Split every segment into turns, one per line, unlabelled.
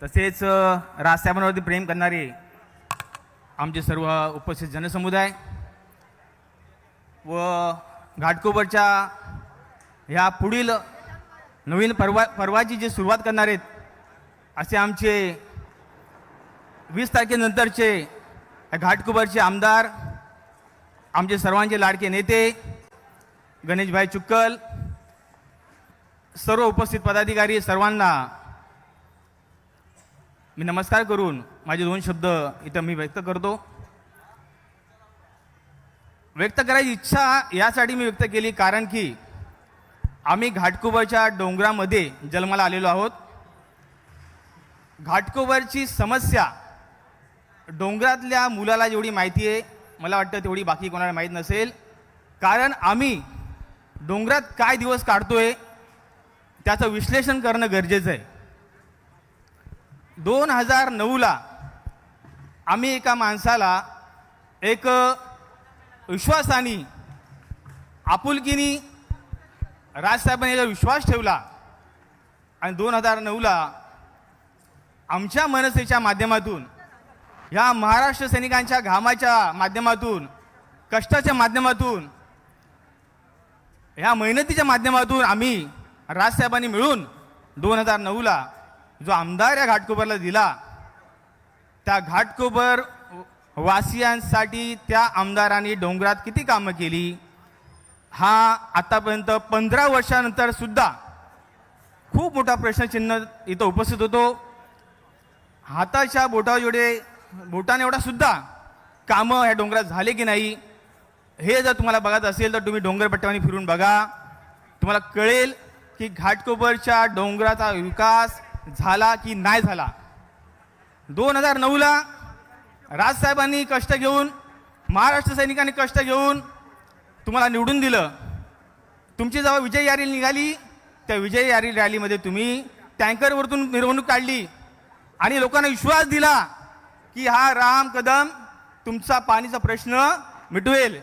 तसेच राजसाहेबांवरती प्रेम करणारे आमचे सर्व उपस्थित जनसमुदाय व घाटकोपरच्या ह्या पुढील नवीन पर्वाची जी सुरुवात करणार आहेत असे आमचे 20 तारखेनंतरचे घाटकोपरचे आमदार, आमचे सर्वांचे लाडके नेते गणेशभाई चुक्कल, सर्व उपस्थित पदाधिकारी सर्वांना मी नमस्कार करून माझे 2 शब्द इथं मी व्यक्त करतो. व्यक्त करायची इच्छा यासाठी मी व्यक्त केली कारण की आम्ही घाटकोपरच्या डोंगरामध्ये जन्माला आलेलो आहोत. घाटकोपरची समस्या डोंगरातल्या मुलाला जेवढी माहिती आहे मला वाटतं तेवढी बाकी कोणाला माहीत नसेल. कारण आम्ही डोंगरात काय दिवस काढतोय त्याचं विश्लेषण करणं गरजेचं आहे. 2009ला आम्ही एका माणसाला एक विश्वासाने आपुलकीने राजसाहेबांनी याचा विश्वास ठेवला आणि 2009ला आमच्या मनसेच्या माध्यमातून, ह्या महाराष्ट्र सैनिकांच्या घामाच्या माध्यमातून, कष्टाच्या माध्यमातून, ह्या मेहनतीच्या माध्यमातून आम्ही राजसाहेबांनी मिळून 2009ला जो आमदार या घाटकोपरला दिला, त्या घाटकोपर वासियांसाठी त्या आमदारांनी डोंगरात किती कामं केली हा आतापर्यंत 15 वर्षानंतर सुद्धा खूप मोठा प्रश्नचिन्ह इथं उपस्थित होतो. हाताच्या बोटाने एवढा सुद्धा कामं ह्या डोंगरात झाले की नाही हे जर तुम्हाला बघायचं असेल तर तुम्ही डोंगरपट्ट्यावर फिरून बघा. तुम्हाला कळेल की घाटकोपरच्या डोंगराचा विकास झाला की नाही झाला. 2009ला राजसाहेबांनी कष्ट घेऊन, महाराष्ट्र सैनिकांनी कष्ट घेऊन तुम्हाला निवडून दिलं. तुमची जेव्हा विजय रॅली निघाली त्या विजय रॅलीमध्ये तुम्ही टँकरवरतून मिरवणूक काढली आणि लोकांना विश्वास दिला की हा राम कदम तुमचा पाणीचा प्रश्न मिटवेल,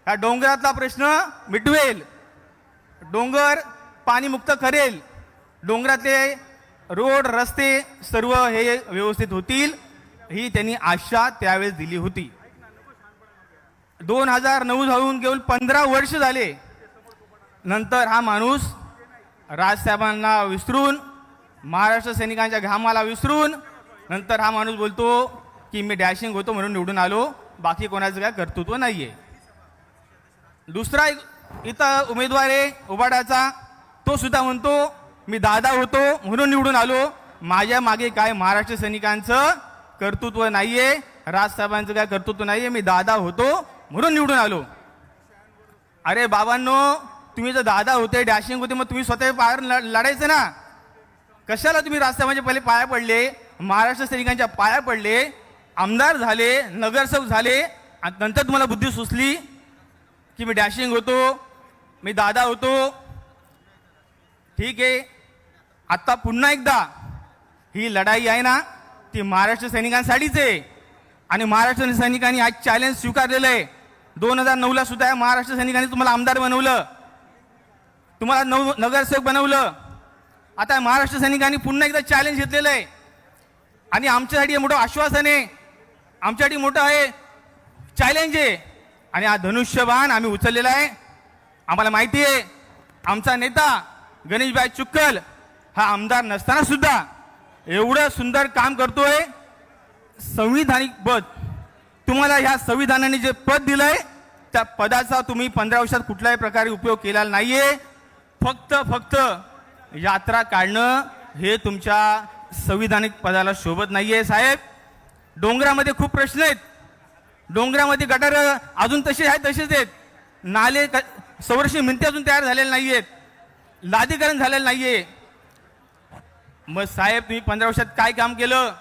हा डोंगरातला प्रश्न मिटवेल, डोंगर पाणीमुक्त करेल, डोंगरातले रोड रस्ते सर्व हे व्यवस्थित होतील ही त्यांनी आशा त्यावेळेस दिली होती. 2009 जाऊन केवळ 15 वर्ष झाले. नंतर हा माणूस राजसाहेबांना विसरून, महाराष्ट्र सैनिकांच्या घामाला विसरून नंतर हा माणूस बोलतो की मी डॅशिंग होतो म्हणून निवडून आलो, बाकी कोणाचं काय कर्तृत्व नाही आहे. दुसरा इथं उमेदवार आहे उबाडाचा, तो सुद्धा म्हणतो मी दादा होतो म्हणून निवडून आलो, माझ्या मागे काय महाराष्ट्र सैनिकांचं कर्तृत्व नाही आहे, राजसाहेबांचं काय कर्तृत्व नाही आहे, मी दादा होतो म्हणून निवडून आलो. अरे बाबांनो, तुम्ही जर दादा होते, डॅशिंग होते, मग तुम्ही स्वतः पायावर लढायचं ना. कशाला तुम्ही राजसाहेबांच्या पहिले पाया पडले, महाराष्ट्र सैनिकांच्या पाया पडले, आमदार झाले, नगरसेवक झाले आणि नंतर तुम्हाला बुद्धी सुचली की मी डॅशिंग होतो, मी दादा होतो. ठीक आहे, आता पुन्हा एकदा ही लढाई आहे ना ती महाराष्ट्र सैनिकांसाठीच आहे आणि महाराष्ट्र सैनिकांनी आज चॅलेंज स्वीकारलेलं आहे. 2009ला सुद्धा महाराष्ट्र सैनिकांनी तुम्हाला आमदार बनवलं, तुम्हाला नगरसेवक बनवलं. आता महाराष्ट्र सैनिकांनी पुन्हा एकदा चॅलेंज घेतलेलं आहे आणि आमच्यासाठी मोठं आश्वासन आहे, आमच्यासाठी मोठं आहे चॅलेंज आहे आणि हा धनुष्यबाण आम्ही उचललेला आहे. आम्हाला माहिती आहे आमचा नेता गणेशभाई चुक्कल हा आमदार नसताना सुद्धा एवढं सुंदर काम करतोय. संविधानिक पद, तुम्हाला ह्या संविधानाने जे पद दिलंय त्या पदाचा तुम्ही 15 वर्षात कुठल्याही प्रकारे उपयोग केलेला नाहीये. फक्त यात्रा काढणं हे तुमच्या संविधानिक पदाला शोभत नाहीये. साहेब, डोंगरामध्ये खूप प्रश्न आहेत, डोंगरामध्ये गटार अजून तसे आहेत तसेच आहेत, नाले संरक्षण भिंती अजून तयार झालेले नाही आहेत, लादीकरण झालेलं नाहीये. मग साहेब तुम्ही 15 वर्षात काय काम केलं?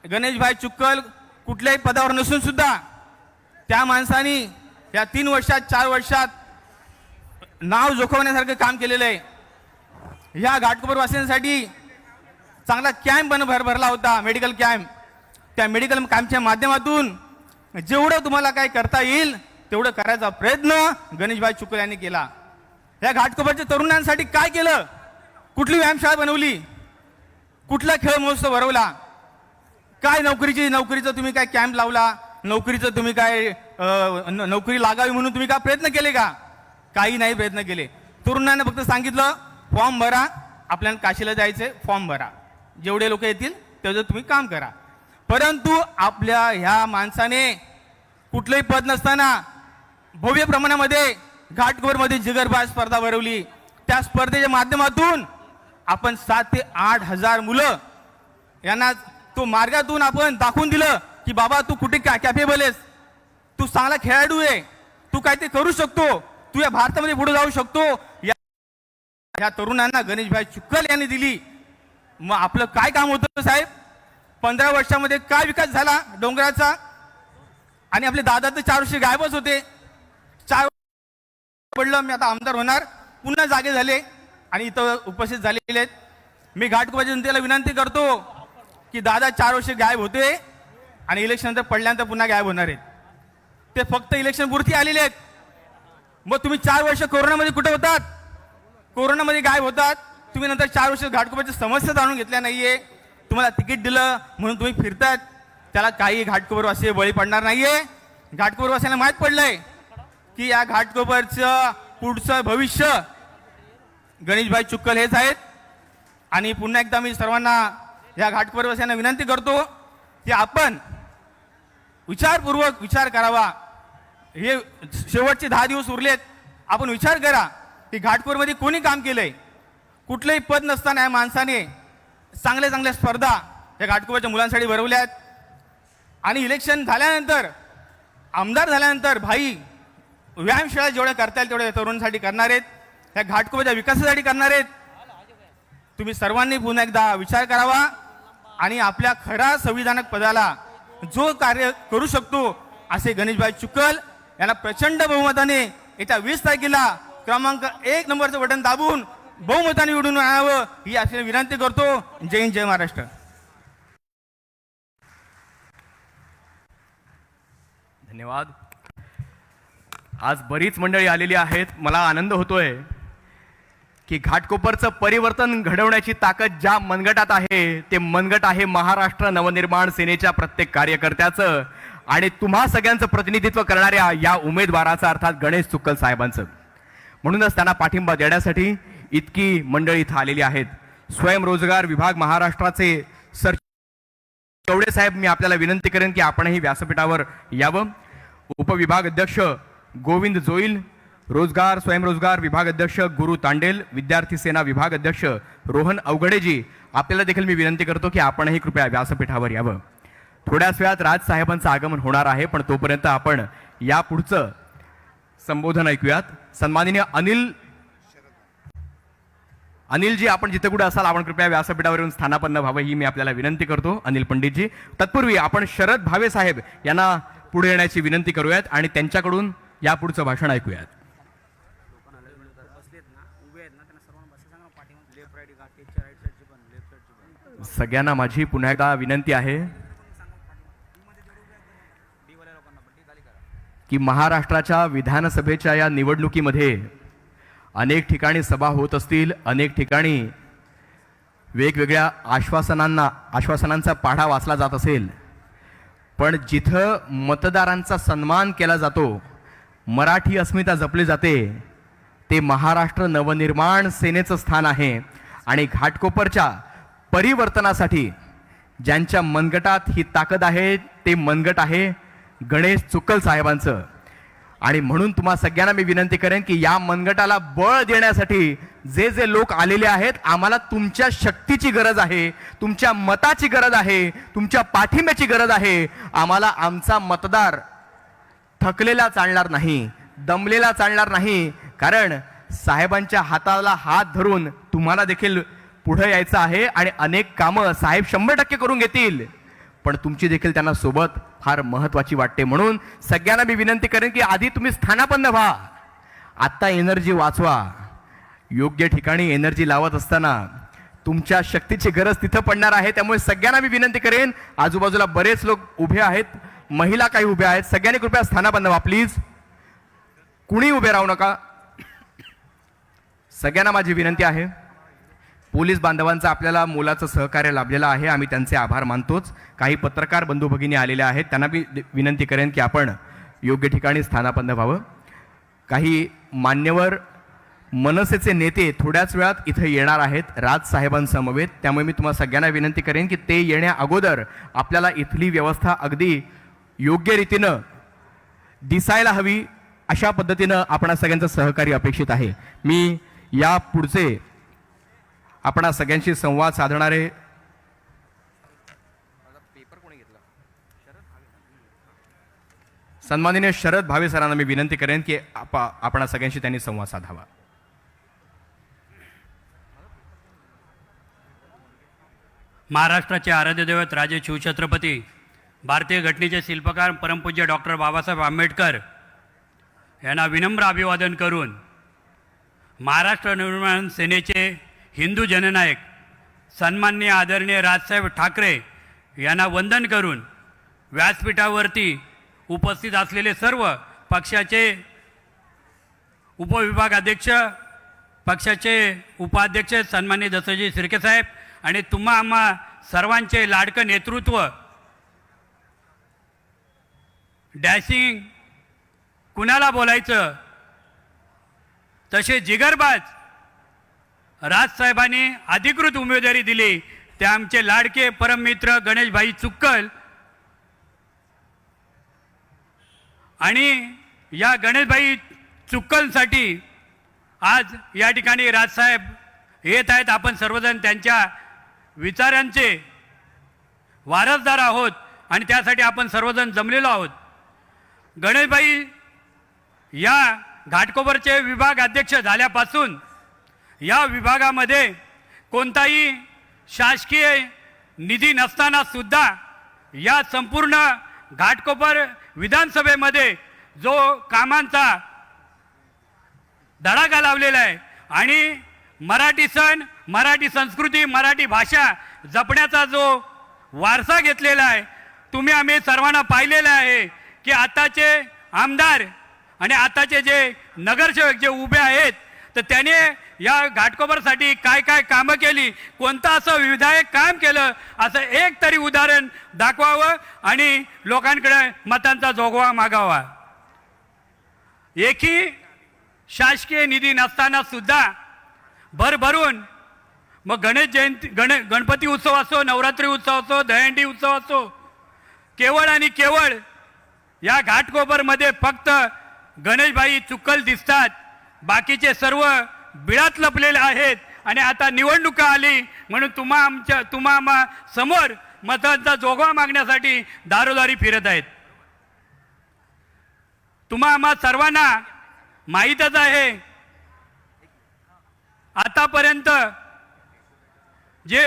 गणेशभाई चुक्कल कुठल्याही पदावर नसून सुद्धा त्या माणसाने या 3 वर्षात 4 वर्षात नाव जोखवण्यासारखं काम केलेलं आहे. ह्या घाटकोपर वासियांसाठी चांगला कॅम्प भरला होता, मेडिकल कॅम्प. त्या मेडिकल कॅम्पच्या माध्यमातून जेवढं तुम्हाला काय करता येईल तेवढं करायचा प्रयत्न गणेशभाई चुक्कल यांनी केला. या घाटकोपरच्या तरुणांसाठी काय केलं? कुठली व्यायामशाळा बनवली? कुठला खेळ महोत्सव भरवला, काय नोकरीचं तुम्ही काय कॅम्प लावला, नोकरीचं तुम्ही काय नोकरी लागावी म्हणून तुम्ही काय प्रयत्न केले का? काही नाही प्रयत्न केले. तरुणांना फक्त सांगितलं फॉर्म भरा, आपल्याला काशीला जायचंय, फॉर्म भरा, जेवढे लोक येतील तेवढं तुम्ही काम करा. परंतु आपल्या ह्या माणसाने कुठलंही पद नसताना भव्य प्रमाणामध्ये घाटकोपरमध्ये जिगरबाज स्पर्धा भरवली. त्या स्पर्धेच्या माध्यमातून आपण 7 ते 8 हजार मुलं यांना तो मार्गातून आपण दाखवून दिलं की बाबा तू कुठे कॅपेबल आहेस, तू चांगला खेळाडू आहे, तू काय ते करू शकतो, तू या भारतामध्ये पुढे जाऊ शकतो. या तरुणांना गणेशभाई चुक्कल यांनी दिली. मग आपलं काय काम होतं साहेब? 15 वर्षामध्ये काय विकास झाला डोंगराचा? आणि आपले दादा तर 4 वर्ष गायबच होते. 4 पडलं, मी आता आमदार होणार, पुन्हा जागे झाले आणि इथं उपस्थित झालेले आहेत. मी घाटकोपरच्या जनतेला विनंती करतो की दादा 4 वर्ष गायब होते आणि इलेक्शन नंतर पडल्यानंतर पुन्हा गायब होणार आहेत. ते फक्त इलेक्शन पुरती आलेले आहेत. मग तुम्ही 4 वर्ष कोरोनामध्ये कुठे होतात? कोरोनामध्ये गायब होतात. तुम्ही नंतर 4 वर्ष घाटकोपरच्या समस्या जाणून घेतल्या नाहीये. तुम्हाला तिकीट दिलं म्हणून तुम्ही फिरतात, त्याला काही घाटकोपरवासी बळी पडणार नाहीये. घाटकोपरवासियांना माहीत पडलंय की या घाटकोपरचं पुढचं भविष्य गणेशभाई चुक्कल हेच आहेत. आणि पुन्हा एकदा मी सर्वांना या घाटकोपरवासियांना विनंती करतो की आपण विचारपूर्वक विचार करावा. हे शेवटचे 10 दिवस उरलेत, आपण विचार करा की घाटकोपरमध्ये कोणी काम केलंय. कुठलंही पद नसताना या माणसाने चांगल्या चांगल्या स्पर्धा या घाटकोपरच्या मुलांसाठी भरवल्यात. आणि इलेक्शन झाल्यानंतर, आमदार झाल्यानंतर भाई व्यायामशाळा जेवढ्या करता येईल तेवढ्या तरुणांसाठी करणार आहेत, या घाटकोपरच्या विकासासाठी करणार आहेत. तुम्ही सर्वांनी पुन्हा एकदा विचार करावा आणि आपल्या खऱ्या संविधानिक पदाला जो कार्य करू शकतो असे गणेशभाई चुक्कल यांना प्रचंड बहुमताने येत्या 20 तारखेला क्रमांक 1 नंबरचं बटन दाबून बहुमताने निवडून आणावं ही अशी विनंती करतो. जय हिंद, जय महाराष्ट्र.
धन्यवाद. आज बरीच मंडळी आलेली आहेत. मला आनंद होतोय की घाटकोपरचं परिवर्तन घडवण्याची ताकद ज्या मनगटात आहे ते मनगट आहे महाराष्ट्र नवनिर्माण सेनेच्या प्रत्येक कार्यकर्त्याचं आणि तुम्हा सगळ्यांचं प्रतिनिधित्व करणाऱ्या या उमेदवाराचं, अर्थात गणेश चुक्कल साहेबांचं. म्हणूनच त्यांना पाठिंबा देण्यासाठी इतकी मंडळी इथं आलेली आहेत. स्वयंरोजगार विभाग महाराष्ट्राचे सर चौडे साहेब, मी आपल्याला विनंती करेन की आपणही व्यासपीठावर यावं. उपविभाग अध्यक्ष गोविंद जोईल, रोजगार स्वयंरोजगार विभाग अध्यक्ष गुरु तांडेल, विद्यार्थी सेना विभाग अध्यक्ष रोहन अवघडेजी, आपल्याला देखील मी विनंती करतो की आपणही कृपया व्यासपीठावर यावं. थोड्याच वेळात राज साहेबांचं आगमन होणार आहे, पण तोपर्यंत आपण या पुढचं संबोधन ऐकूयात. सन्माननीय अनिलजी, आपण जिथे कुठे असाल आपण कृपया व्यासपीठावर येऊन स्थानापन्न व्हावं ही मी आपल्याला विनंती करतो. अनिल पंडितजी, तत्पूर्वी आपण शरद भावे साहेब यांना पुढे येण्याची विनंती करूयात आणि त्यांच्याकडून या पुढचं भाषण ऐकूयात. सगळ्यांना माझी पुन्हा एकदा विनंती आहे की महाराष्ट्राच्या विधानसभेच्या या निवडणुकीमध्ये अनेक ठिकाणी सभा होत असतील, अनेक ठिकाणी वेगवेगळ्या आश्वासनांचा पाढा वाचला जात असेल, पण जिथं मतदारांचा सन्मान केला जातो, मराठी अस्मिता जपली जाते, ते महाराष्ट्र नवनिर्माण सेनेचं स्थान आहे. आणि घाटकोपरच्या परिवर्तनासाठी ज्यांच्या मनगटात ही ताकद आहे ते मनगट आहे गणेश चुक्कल साहेबांचं. आणि म्हणून तुम्हा सगळ्यांना मी विनंती करेन की या मनगटाला बळ देण्यासाठी जे जे लोक आलेले आहेत, आम्हाला तुमच्या शक्तीची गरज आहे, तुमच्या मताची गरज आहे, तुमच्या पाठिंब्याची गरज आहे. आम्हाला आमचा मतदार थकलेला चालणार नाही, दमलेला चालणार नाही, कारण साहेबांच्या हाताला हात धरून तुम्हाला देखील पुढे यायचं आहे आणि अनेक कामं साहेब 100% करून घेतील, पण तुमची देखील त्यांना सोबत फार महत्त्वाची वाटते. म्हणून सगळ्यांना मी विनंती करेन की आधी तुम्ही स्थानापन्न व्हा, आत्ता एनर्जी वाचवा. योग्य ठिकाणी एनर्जी लावत असताना तुमच्या शक्तीची गरज तिथं पडणार आहे. त्यामुळे सगळ्यांना मी विनंती करेन, आजूबाजूला बरेच लोक उभे आहेत, महिला काही उभ्या आहेत, सगळ्यांनी कृपया स्थानापन्न व्हा प्लीज. कुणी उभे राहू नका. सगळ्यांना माझी विनंती आहे. पोलीस बांधवांचं आपल्याला मोलाचं सहकार्य लाभलेलं आहे, आम्ही त्यांचे आभार मानतोच. काही पत्रकार बंधू भगिनी आलेले आहेत, त्यांना मी विनंती करेन की आपण योग्य ठिकाणी स्थानापन्न व्हावं. काही मान्यवर मनसेचे नेते थोड्याच वेळात इथं येणार आहेत राजसाहेबांसमवेत, त्यामुळे मी तुम्हाला सगळ्यांना विनंती करेन की ते येण्या अगोदर आपल्याला इथली व्यवस्था अगदी योग्य रीतीनं दिसायला हवी, अशा पद्धतीनं आपणा सगळ्यांचं सहकार्य अपेक्षित आहे. मी या पुढचे आपणा सगळ्यांशी संवाद साधणारे सन्माननीय शरद भावे सरांना मी विनंती करेन की आपणा सगळ्यांशी त्यांनी संवाद साधावा.
महाराष्ट्राचे आराध्य दैवत राजे शिवछत्रपती भारतीय घटनेचे शिल्पकार परमपूज्य डॉक्टर बाबासाहेब आंबेडकर यांना विनम्र अभिवादन करून महाराष्ट्र निर्माण सेनेचे हिंदू जननायक सन्माननीय आदरणीय राजसाहेब ठाकरे यांना वंदन करून व्यासपीठावरती उपस्थित असलेले सर्व पक्षाचे उपविभागाध्यक्ष, पक्षाचे उपाध्यक्ष सन्माननीय दत्तजी शिर्के साहेब आणि तुम्हा आम्हा सर्वांचे लाडकं नेतृत्व, डॅशिंग कुणाला बोलायचं तसे जिगरबाज राजसाहेबांनी अधिकृत उमेदवारी दिली ते आमचे लाडके परममित्र गणेशभाई चुक्कल. आणि या गणेशभाई चुक्कलसाठी आज या ठिकाणी राजसाहेब येत आहेत. आपण सर्वजण त्यांच्या विचारांचे वारसदार आहोत आणि त्यासाठी आपण सर्वजण जमलेलो आहोत. गणेशभाई या घाटकोपरचे विभाग अध्यक्ष झाल्यापासून या विभागामध्ये कोणताही शासकीय निधी नसताना सुद्धा या संपूर्ण घाटकोपर विधानसभेमध्ये जो कामांचा धडाका लावलेला आहे आणि मराठी सण, मराठी संस्कृती, मराठी भाषा जपण्याचा जो वारसा घेतलेला आहे, तुम्ही आम्ही सर्वांना पाहिलेलं आहे की आताचे आमदार आणि आताचे जे नगरसेवक जे उभे आहेत तर त्याने या घाटकोपरसाठी काय काय कामं केली, कोणतं असं विधायक काम केलं असं एक तरी उदाहरण दाखवावं आणि लोकांकडे मतांचा जोगवा मागावा. एकही शासकीय निधी नसताना सुद्धा भरभरून मग गणेश जयंती गणपती उत्सव असो, नवरात्री उत्सव असो, दहीहंडी उत्सव असो, केवळ आणि केवळ या घाटकोपरमध्ये फक्त गणेशभाई चुक्कल दिसतात, बाकीचे सर्व बिळात लपलेले आहेत. आणि आता निवडणुका आली म्हणून तुम्हा आम्हा समोर मतांचा जोगवा मागण्यासाठी दारोदारी फिरत आहेत. तुम्हा आम्हा सर्वांना माहीतच आहे आतापर्यंत जे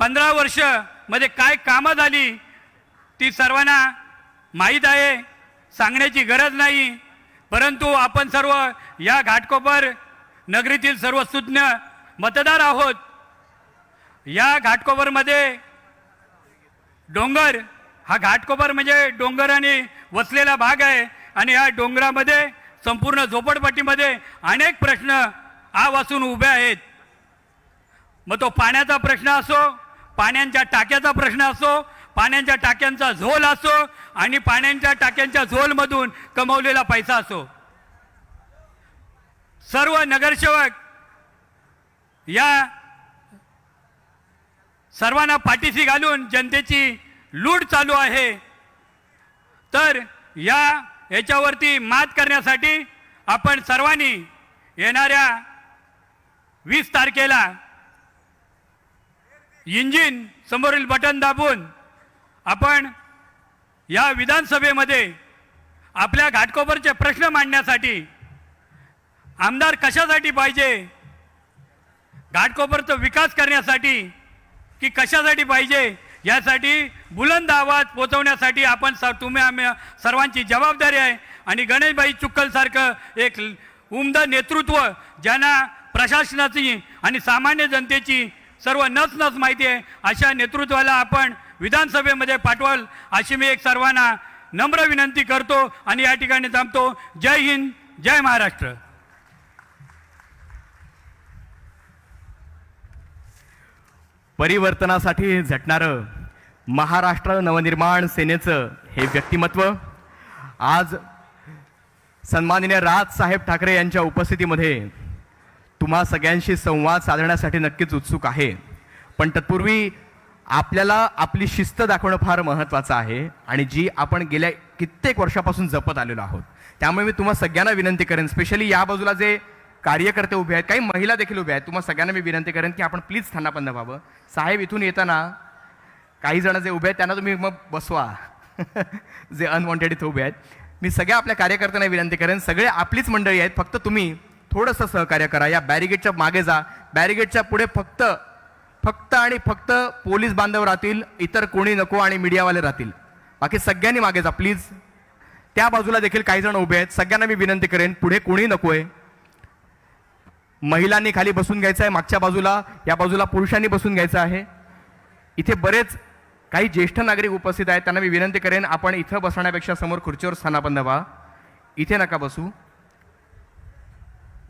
15 वर्ष मध्ये काय कामं झाली ती सर्वांना माहीत आहे, सांगण्याची गरज नाही. परंतु आपण सर्व या घाटकोपर नगरीतील सर्व सुज्ञ मतदार आहोत. या घाटकोपरमध्ये डोंगर, हा घाटकोपर म्हणजे डोंगराने वसलेला भाग आहे आणि या डोंगरामध्ये संपूर्ण झोपडपट्टीमध्ये अनेक प्रश्न आवासून उभे आहेत. मग तो पाण्याचा प्रश्न असो, पाण्याच्या टाक्याचा प्रश्न असो, पाण्याच्या टाक्यांचा झोल असो आणि पाण्याच्या टाक्यांच्या झोलमधून कमवलेला पैसा असो, सर्व नगरसेवक या सर्वांना पाठीशी घालून जनतेची लूट चालू आहे. तर याच्यावरती मात करण्यासाठी आपण सर्वांनी येणाऱ्या 20 तारखेला इंजिन समोरील बटन दाबून आपण या विधानसभेमध्ये आपल्या घाटकोपरचे प्रश्न मांडण्यासाठी, आमदार कशासाठी पाहिजे, घाटकोपरचा विकास करण्यासाठी की कशासाठी पाहिजे, यासाठी बुलंद आवाज पोचवण्यासाठी आपण तुम्ही आम्ही सर्वांची जबाबदारी आहे. आणि गणेशभाई चुक्कल सारखं एक उमदा नेतृत्व ज्यांना प्रशासनाची आणि सामान्य जनतेची सर्व नस माहिती आहे, अशा नेतृत्वाला आपण विधानसभेमध्ये पाठवाल अशी मी एक सर्वांना नम्र विनंती करतो आणि या ठिकाणी थांबतो. जय हिंद, जय महाराष्ट्र.
परिवर्तनासाठी झटणारं महाराष्ट्र नवनिर्माण सेनेचं हे व्यक्तिमत्व आज सन्माननीय राजसाहेब ठाकरे यांच्या उपस्थितीमध्ये तुम्हा सगळ्यांशी संवाद साधण्यासाठी नक्कीच उत्सुक आहे. पण तत्पूर्वी आपल्याला आपली शिस्त दाखवणं फार महत्त्वाचं आहे आणि जी आपण गेल्या कित्येक वर्षापासून जपत आलेलो आहोत. त्यामुळे मी तुम्हा सगळ्यांना विनंती करेन, स्पेशली या बाजूला जे कार्यकर्ते उभे आहेत, काही महिला देखील उभ्या आहेत, तुम्हा सगळ्यांना मी विनंती करेन की आपण प्लीज स्थानापन्न व्हावं. साहेब इथून येताना काही जण जे उभे आहेत त्यांना तुम्ही मग बसवा जे अनवॉन्टेड इथं उभे आहेत. मी सगळ्या आपल्या कार्यकर्त्यांना विनंती करेन, सगळे आपलीच मंडळी आहेत, फक्त तुम्ही थोडंसं सहकार्य करा. या बॅरिगेटच्या मागे जा, बॅरिगेटच्या पुढे फक्त आणि फक्त पोलीस बांधव राहतील, इतर कोणी नको आणि मीडियावाले राहतील. बाकी सगळ्यांनी मागे जा प्लीज. त्या बाजूला देखील काही जण उभे आहेत, सगळ्यांना मी विनंती करेन पुढे कोणी नको आहे. महिलांनी खाली बसून घ्यायचं आहे मागच्या बाजूला, या बाजूला पुरुषांनी बसून घ्यायचं आहे. इथे बरेच काही ज्येष्ठ नागरिक उपस्थित आहेत, त्यांना मी विनंती करेन आपण इथं बसण्यापेक्षा समोर खुर्चीवर स्थानापन्न व्हा, इथे नका बसू.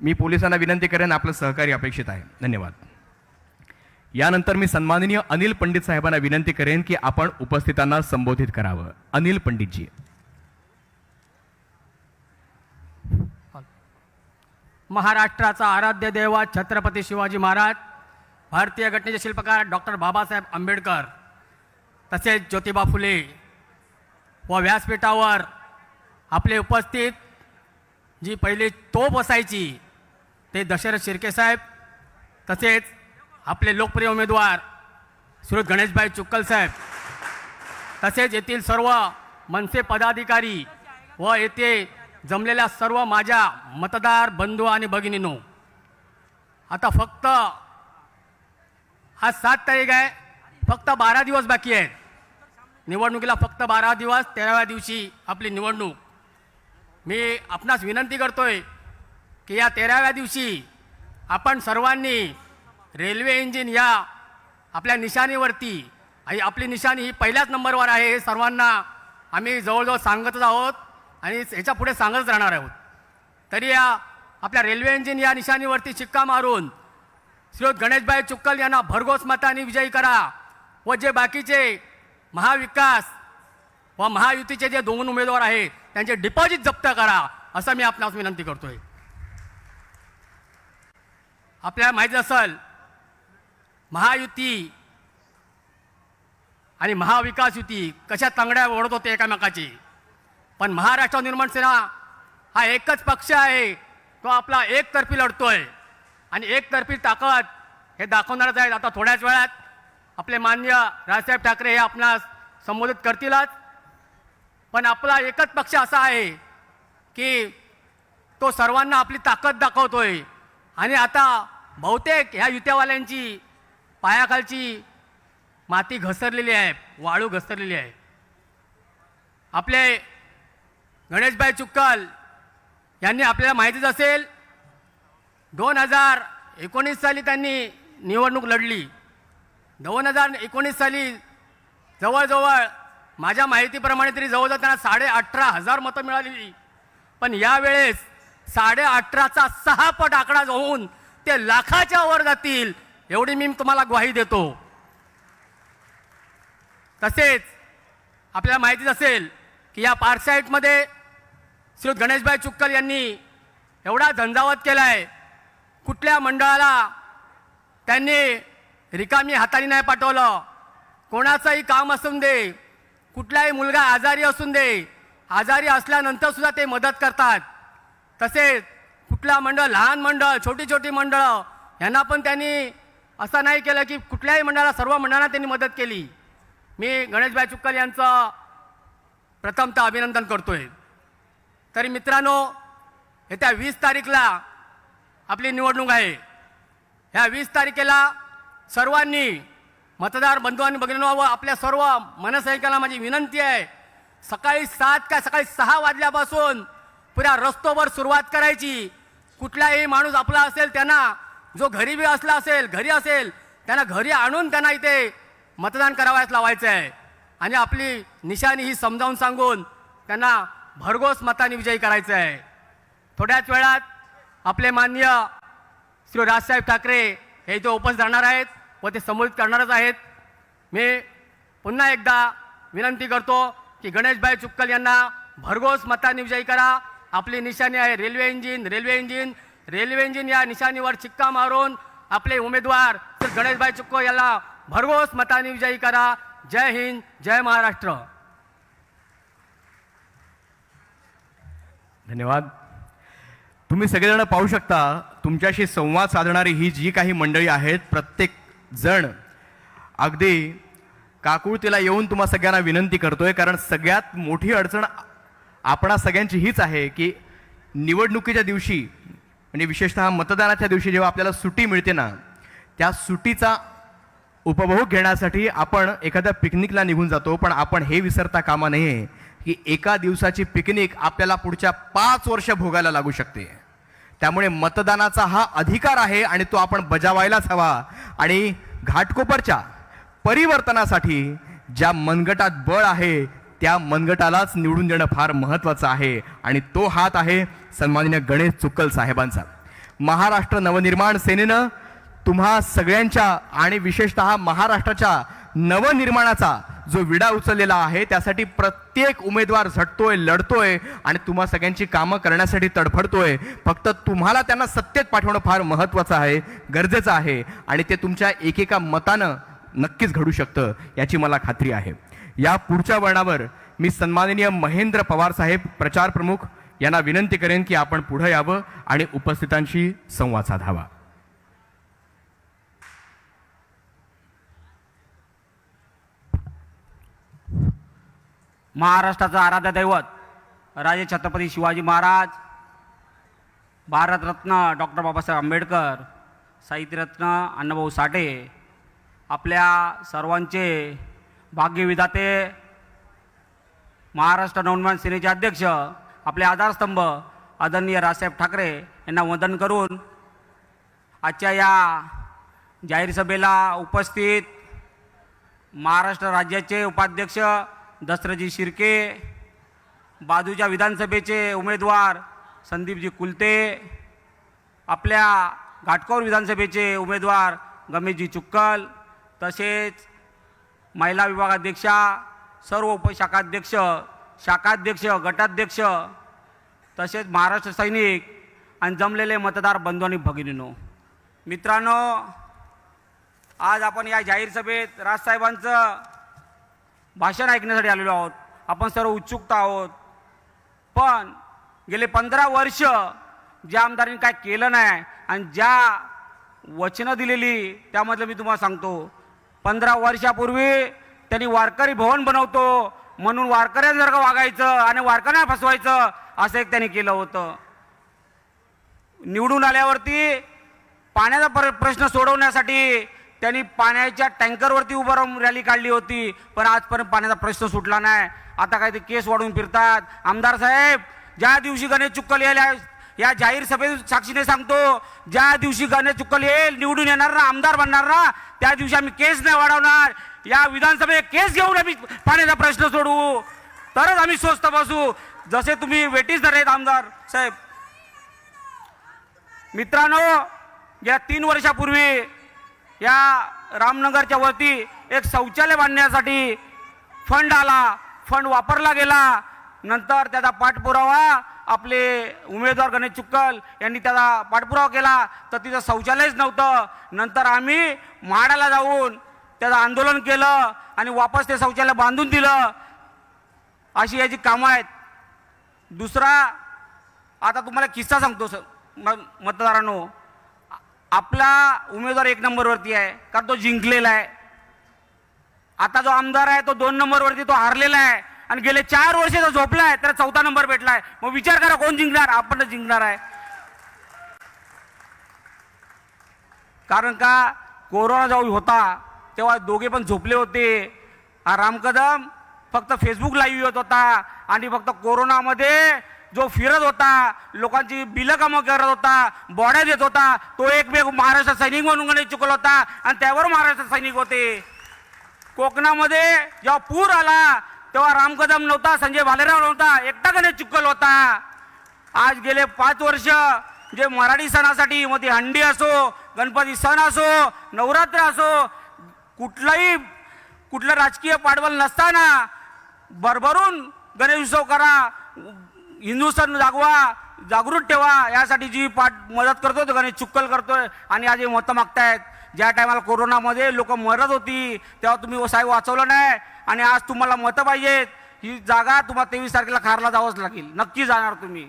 मी पोलिसांना विनंती करेन, आपलं सहकार्य अपेक्षित आहे. धन्यवाद. यानंतर मी सन्माननीय अनिल पंडित साहेबांना विनंती करेन की आपण उपस्थितांना संबोधित करावं. अनिल पंडितजी.
महाराष्ट्राचा आराध्य देवा छत्रपती शिवाजी महाराज, भारतीय घटनेचे शिल्पकार डॉक्टर बाबासाहेब आंबेडकर, तसेच ज्योतिबा फुले व व्यासपीठावर आपले उपस्थित जी पहिली तोफ असायची ते दशरथ शिर्के साहेब, तसेच आपले लोकप्रिय उमेदवार श्री गणेशभाई चुक्कल साहेब, तसेच येथील सर्व मनसे पदाधिकारी व येथे जमलेल्या सर्व माझ्या मतदार बंधू आणि भगिनींनो, आता फक्त आज 7 तारीख आहे, फक्त 12 दिवस बाकी आहेत निवडणुकीला. फक्त 12 दिवस, 13व्या दिवशी आपली निवडणूक. मी आपणास विनंती करतोय की या 13व्या दिवशी आपण सर्वांनी रेल्वे इंजिन या आपल्या निशाणीवरती, आणि आपली निशाणी ही पहिल्याच नंबरवर आहे हे सर्वांना आम्ही जवळजवळ सांगतच आहोत आणि ह्याच्या पुढे सांगतच राहणार आहोत. तरी या आपल्या रेल्वे इंजिन या निशाणीवरती शिक्का मारून श्री गणेशभाई चुक्कल यांना भरघोस मताने विजयी करा व जे बाकीचे महाविकास व महायुतीचे जे 2 उमेदवार आहेत त्यांचे डिपॉझिट जप्त करा, असं मी आपणास विनंती करतोय. आपल्याला माहिती असेल महायुती आणि महाविकास युती कशा तांगड्या ओढत होते एकामेकाची, पण महाराष्ट्र निर्माण सेना हा एकच पक्ष आहे, तो आपला एकतर्फी लढतोय आणि एकतर्फी ताकद हे दाखवणारच आहेत. आता थोड्याच वेळात आपले माननीय राजसाहेब ठाकरे हे आपणास संबोधित करतीलच, पण आपला एकच पक्ष असा आहे की तो सर्वांना आपली ताकद दाखवतोय. आणि आता बहुतेक ह्या युत्यावाल्यांची पायाखालची माती घसरलेली आहे, वाळू घसरलेली आहे. आपले गणेशभाई चुक्कल यांनी आपल्याला माहितीच असेल 2019 साली त्यांनी निवडणूक लढली. 2019 साली जवळजवळ माझ्या माहितीप्रमाणे तरी जवळजवळ त्यांना 18,500 मतं मिळालेली, पण यावेळेस 18,500चा 6 पट आकडा होऊन ते लाखाच्या वर जातील एवढी मी तुम्हाला ग्वाही देतो. तसेच आपल्याला माहितीच असेल की या पारसाईटमध्ये श्री गणेशभाई चुक्कल यांनी एवढा झंझावत केला आहे, कुठल्या मंडळाला त्यांनी रिकामी हाताने नाही पाठवलं. कोणाचंही काम असून दे, कुठलाही मुलगा आजारी असून दे, आजारी असल्यानंतर सुद्धा ते मदत करतात. तसेच कुठला मंडळ, लहान मंडळ, छोटी छोटी मंडळं यांना पण त्यांनी असं नाही केलं की कुठल्याही मंडळाला, सर्व मंडळांना त्यांनी मदत केली. मी गणेशभाई चुक्कल यांचं प्रथमतः अभिनंदन करतोय. तरी मित्रांनो, येत्या 20 तारीखला आपली निवडणूक आहे. ह्या 20 तारखेला सर्वांनी मतदार बंधूंनी भगिनींनो व आपल्या सर्व मनसैनिकांना माझी विनंती आहे, सकाळी 7 का सकाळी 6 वाजल्यापासून पुऱ्या रस्त्यावर सुरुवात करायची. कुठलाही माणूस आपला असेल त्यांना, जो घरी बी असला असेल, घरी असेल त्यांना घरी आणून त्यांना इथे मतदान करावयास लावायचं आहे आणि आपली निशाणी ही समजावून सांगून त्यांना भरघोस मताने विजयी करायचं आहे. थोड्याच वेळात आपले माननीय श्री राजसाहेब ठाकरे हे इथे उपस्थित राहणार आहेत व ते संबोधित करणारच आहेत. मी पुन्हा एकदा विनंती करतो की गणेशभाई चुक्कल यांना भरघोस मतांनी विजयी करा. आपली निशाणी आहे railway engine. Railway engine railway engine या निशाणीवर शिक्का मारून आपले उमेदवार श्री गणेशभाई चुक्कल यांना भरघोस मतांनी विजयी करा. जय हिंद, जय महाराष्ट्र.
धन्यवाद. तुम्ही सगळेजण पाहू शकता तुमच्याशी संवाद साधणारी ही जी काही मंडळी आहेत, प्रत्येक जण अगदी काकुळतीला येऊन तुम्हा सगळ्यांना विनंती करतोय. कारण सगळ्यात मोठी अडचण आपणा सगळ्यांची हीच आहे की निवडणुकीच्या दिवशी म्हणजे विशेषतः मतदानाच्या दिवशी जेव्हा आपल्याला सुट्टी मिळते ना, त्या सुट्टीचा उपभोग घेण्यासाठी आपण एखाद्या पिकनिकला निघून जातो. पण आपण हे विसरता कामा नये की एका दिवसाची पिकनिक आपल्याला पुढच्या 5 वर्ष भोगायला लागू शकते. त्यामुळे मतदानाचा हा अधिकार आहे आणि तो आपण बजावायलाच हवा. आणि घाटकोपरच्या परिवर्तनासाठी ज्या मनगटात बळ आहे त्या मनगटालाच निवडून देणं फार महत्त्वाचं आहे. आणि तो हात आहे सन्माननीय गणेश चुक्कल साहेबांचा. महाराष्ट्र नवनिर्माण सेनेनं तुम्हा सगळ्यांच्या आणि विशेषतः महाराष्ट्राच्या नवनिर्माणाचा जो विडा उचललेला आहे त्यासाठी प्रत्येक उमेदवार झटतोय, लढतोय आणि तुम्हा सगळ्यांची कामं करण्यासाठी तडफडतोय. फक्त तुम्हाला त्यांना सत्तेत पाठवणं फार महत्त्वाचं आहे, गरजेचं आहे. आणि ते तुमच्या एकेका मतानं नक्कीच घडू शकतं याची मला खात्री आहे. या पुढच्या वर्णावर मी सन्माननीय महेंद्र पवार साहेब प्रचार प्रमुख यांना विनंती करेन की आपण पुढे यावं आणि उपस्थितांशी संवाद साधावा.
महाराष्ट्राचं आराध्य दैवत राजे छत्रपती शिवाजी महाराज, भारतरत्न डॉक्टर बाबासाहेब आंबेडकर, साहित्यरत्न अण्णाभाऊ साठे, आपल्या सर्वांचे भाग्यविधाते, महाराष्ट्र नवनिर्माण सेनेचे अध्यक्ष, आपले आधारस्तंभ आदरणीय राजसाहेब ठाकरे यांना वंदन करून आजच्या या जाहीर सभेला उपस्थित महाराष्ट्र राज्याचे उपाध्यक्ष दसरथजी शिर्के, बाजूच्या विधानसभेचे उमेदवार संदीपजी कुलते, आपल्या घाटकोपर विधानसभेचे उमेदवार गमेशजी चुक्कल, तसेच महिला विभागाध्यक्षा, सर्व उपशाखाध्यक्ष, शाखाध्यक्ष, गटाध्यक्ष, तसेच महाराष्ट्र सैनिक आणि जमलेले मतदार बंधू आणि भगिनींनो, मित्रांनो, आज आपण या जाहीर सभेत राजसाहेबांचं भाषण ऐकण्यासाठी आलेलो आहोत. आपण सर्व उत्सुक आहोत. पण गेले 15 वर्ष ज्या आमदारांनी काय केलं नाही आणि ज्या वचनं दिलेली त्यामधलं मी तुम्हाला सांगतो. 15 वर्षापूर्वी त्यांनी वारकरी भवन बनवतो म्हणून वारकऱ्यांसारखं वागायचं आणि वारकऱ्यांना फसवायचं असं एक त्यांनी केलं होतं. निवडून आल्यावरती पाण्याचा प्रश्न सोडवण्यासाठी त्यांनी पाण्याच्या टँकरवरती उभं राहून रॅली काढली होती. पण आजपर्यंत पाण्याचा प्रश्न सुटला नाही. आता काय ते केस वाढवून फिरतात. आमदार साहेब, ज्या दिवशी गणेश चुक्कल येईल या जाहीर सभेत साक्षीने सांगतो, ज्या दिवशी गणेश चुक्कल येईल, निवडून येणार ना, आमदार बनणार ना, त्या दिवशी आम्ही केस नाही वाढवणार. या विधानसभेत केस घेऊन आम्ही पाण्याचा प्रश्न सोडवू, तरच आम्ही स्वस्थ बसू. जसे तुम्ही वेटीस धरलेत आमदार साहेब. मित्रांनो, या 3 वर्षापूर्वी या रामनगरच्या वरती एक शौचालय बांधण्यासाठी फंड आला. फंड वापरला गेला. नंतर त्याचा पाठपुरावा आपले उमेदवार गणेश चुक्कल यांनी त्याचा पाठपुरावा केला तर तिथं शौचालयच नव्हतं. नंतर आम्ही म्हाडाला जाऊन त्याचं आंदोलन केलं आणि वापस ते शौचालय बांधून दिलं. अशी याची कामं आहेत. दुसरा, आता तुम्हाला किस्सा सांगतो मतदारांनो. आपला उमेदवार 1 नंबरवरती आहे कारण तो जिंकलेला आहे. आता जो आमदार आहे तो 2 नंबरवरती तो हारलेला आहे आणि गेले 4 वर्ष तो झोपलाय तर 4था नंबर भेटलाय. मग विचार करा कोण जिंकणार? आपणच जिंकणार आहे. कारण का कोरोना जेव्हा होता तेव्हा दोघे पण झोपले होते. हा राम कदम फक्त फेसबुक लाईव्ह होत होता आणि फक्त कोरोनामध्ये जो फिरत होता, लोकांची बिलं कामं करत होता, बॉड्या देत होता, तो एकमेव महाराष्ट्र सैनिक म्हणून गणेश चुक्कल होता आणि त्यावर महाराष्ट्र सैनिक होते. कोकणामध्ये जेव्हा पूर आला तेव्हा राम कदम नव्हता, संजय भालेराव नव्हता, एकटा गणेश चुक्कल होता. आज गेले 5 वर्ष जे मराठी सणासाठी, मग ती हंडी असो, गणपती सण असो, नवरात्र असो, कुठलं राजकीय पाठबळ नसताना भरभरून गणेश उत्सव करा, हिंदू सण जागृत ठेवा, यासाठी जी मदत करतोय तो गणेश चिक्कल करतोय. आणि आज हे मतं मागतायत. ज्या टायमाला कोरोनामध्ये लोक मरत होती तेव्हा तुम्ही साहेब वाचवलं नाही, आणि आज तुम्हाला मतं पाहिजेत. ही जागा तुम्हाला 23 तारखेला खारला जावंच लागेल, नक्की जाणार तुम्ही.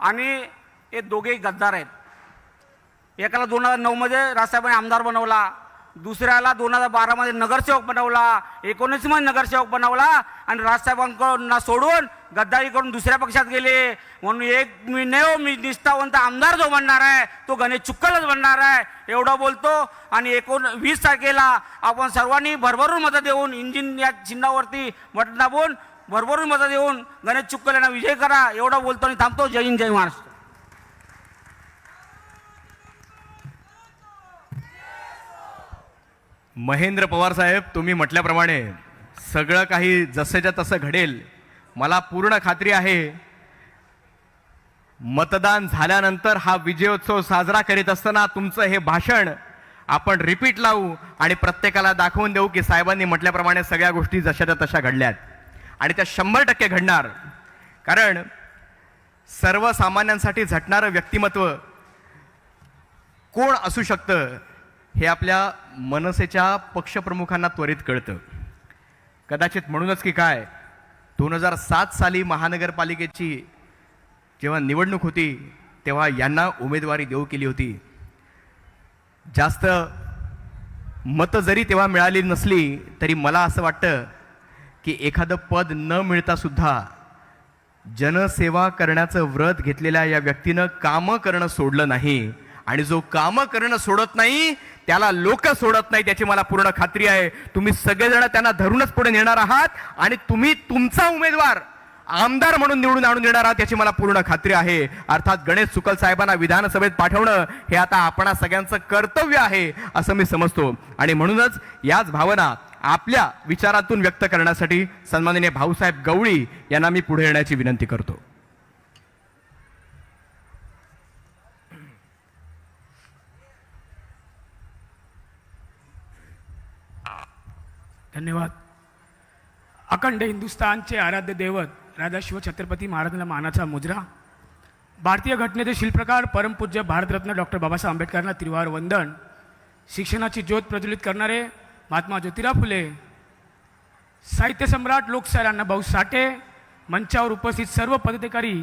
आणि हे दोघेही गद्दार आहेत. एकाला 2009 मध्ये राजसाहेबांनी आमदार बनवला, दुसऱ्याला 2012 मध्ये नगरसेवक बनवला, 19 मध्ये नगरसेवक बनवला, आणि राजसाहेबांना सोडून गद्दारी करून दुसऱ्या पक्षात गेले. म्हणून मी निष्ठावंत आमदार जो बनणार आहे तो गणेश चिक्कलच बनणार आहे एवढं बोलतो. आणि 19 तारखेला आपण सर्वांनी भरभरून मतं देऊन, इंजिन या चिन्हावरती बटन दाबून भरभरून मतं देऊन गणेश चिक्कल यांना विजय करा एवढं बोलतो आणि थांबतो. जय हिंद, जय महाराष्ट्र.
महेंद्र पवार साहेब, तुम्ही म्हटल्याप्रमाणे सगळं काही जसंच्या तसं घडेल. मला पूर्ण खात्री आहे मतदान झाल्यानंतर हा विजयोत्सव साजरा करीत असताना तुमचं हे भाषण आपण रिपीट लावू आणि प्रत्येकाला दाखवून देऊ की साहेबांनी म्हटल्याप्रमाणे सगळ्या गोष्टी जशाच्या तशा घडल्यात, आणि त्या 100% घडणार. कारण सर्वसामान्यांसाठी झटणारं व्यक्तिमत्व कोण असू शकतं हे आपल्या मनसेच्या पक्षप्रमुखांना त्वरित कळतं. कदाचित म्हणूनच की काय, 2007 साली महानगरपालिकेची जेव्हा निवडणूक होती तेव्हा यांना उमेदवारी देऊ केली होती. जास्त मतं जरी तेव्हा मिळाली नसली तरी मला असं वाटतं की एखादं पद न मिळता सुद्धा जनसेवा करण्याचं व्रत घेतलेल्या या व्यक्तीनं कामं करणं सोडलं नाही, आणि जो कामं करणं सोडत नाही त्याला लोक सोडत नाही, त्याची मला पूर्ण खात्री आहे. तुम्ही सगळेजण त्यांना धरूनच पुढे नेणार आहात, आणि तुम्ही तुमचा उमेदवार आमदार म्हणून निवडून आणून देणार आहात याची मला पूर्ण खात्री आहे. अर्थात गणेश चिक्कल साहेबांना विधानसभेत पाठवणं हे आता आपणा सगळ्यांचं कर्तव्य आहे असं मी समजतो. आणि म्हणूनच याच भावना आपल्या विचारातून व्यक्त करण्यासाठी सन्माननीय भाऊसाहेब गवळी यांना मी पुढे येण्याची विनंती करतो.
धन्यवाद. अखंड हिंदुस्थानचे आराध्य दैवत राजा शिव छत्रपती महाराजांना मानाचा मुजरा, भारतीय घटनेचे शिल्पकार परमपूज्य भारतरत्न डॉक्टर बाबासाहेब आंबेडकरांना त्रिवार वंदन, शिक्षणाची ज्योत प्रज्वलित करणारे महात्मा ज्योतिराव फुले, साहित्य सम्राट लोकशाहीर अण्णाभाऊ साठे, मंचावर उपस्थित सर्व पदाधिकारी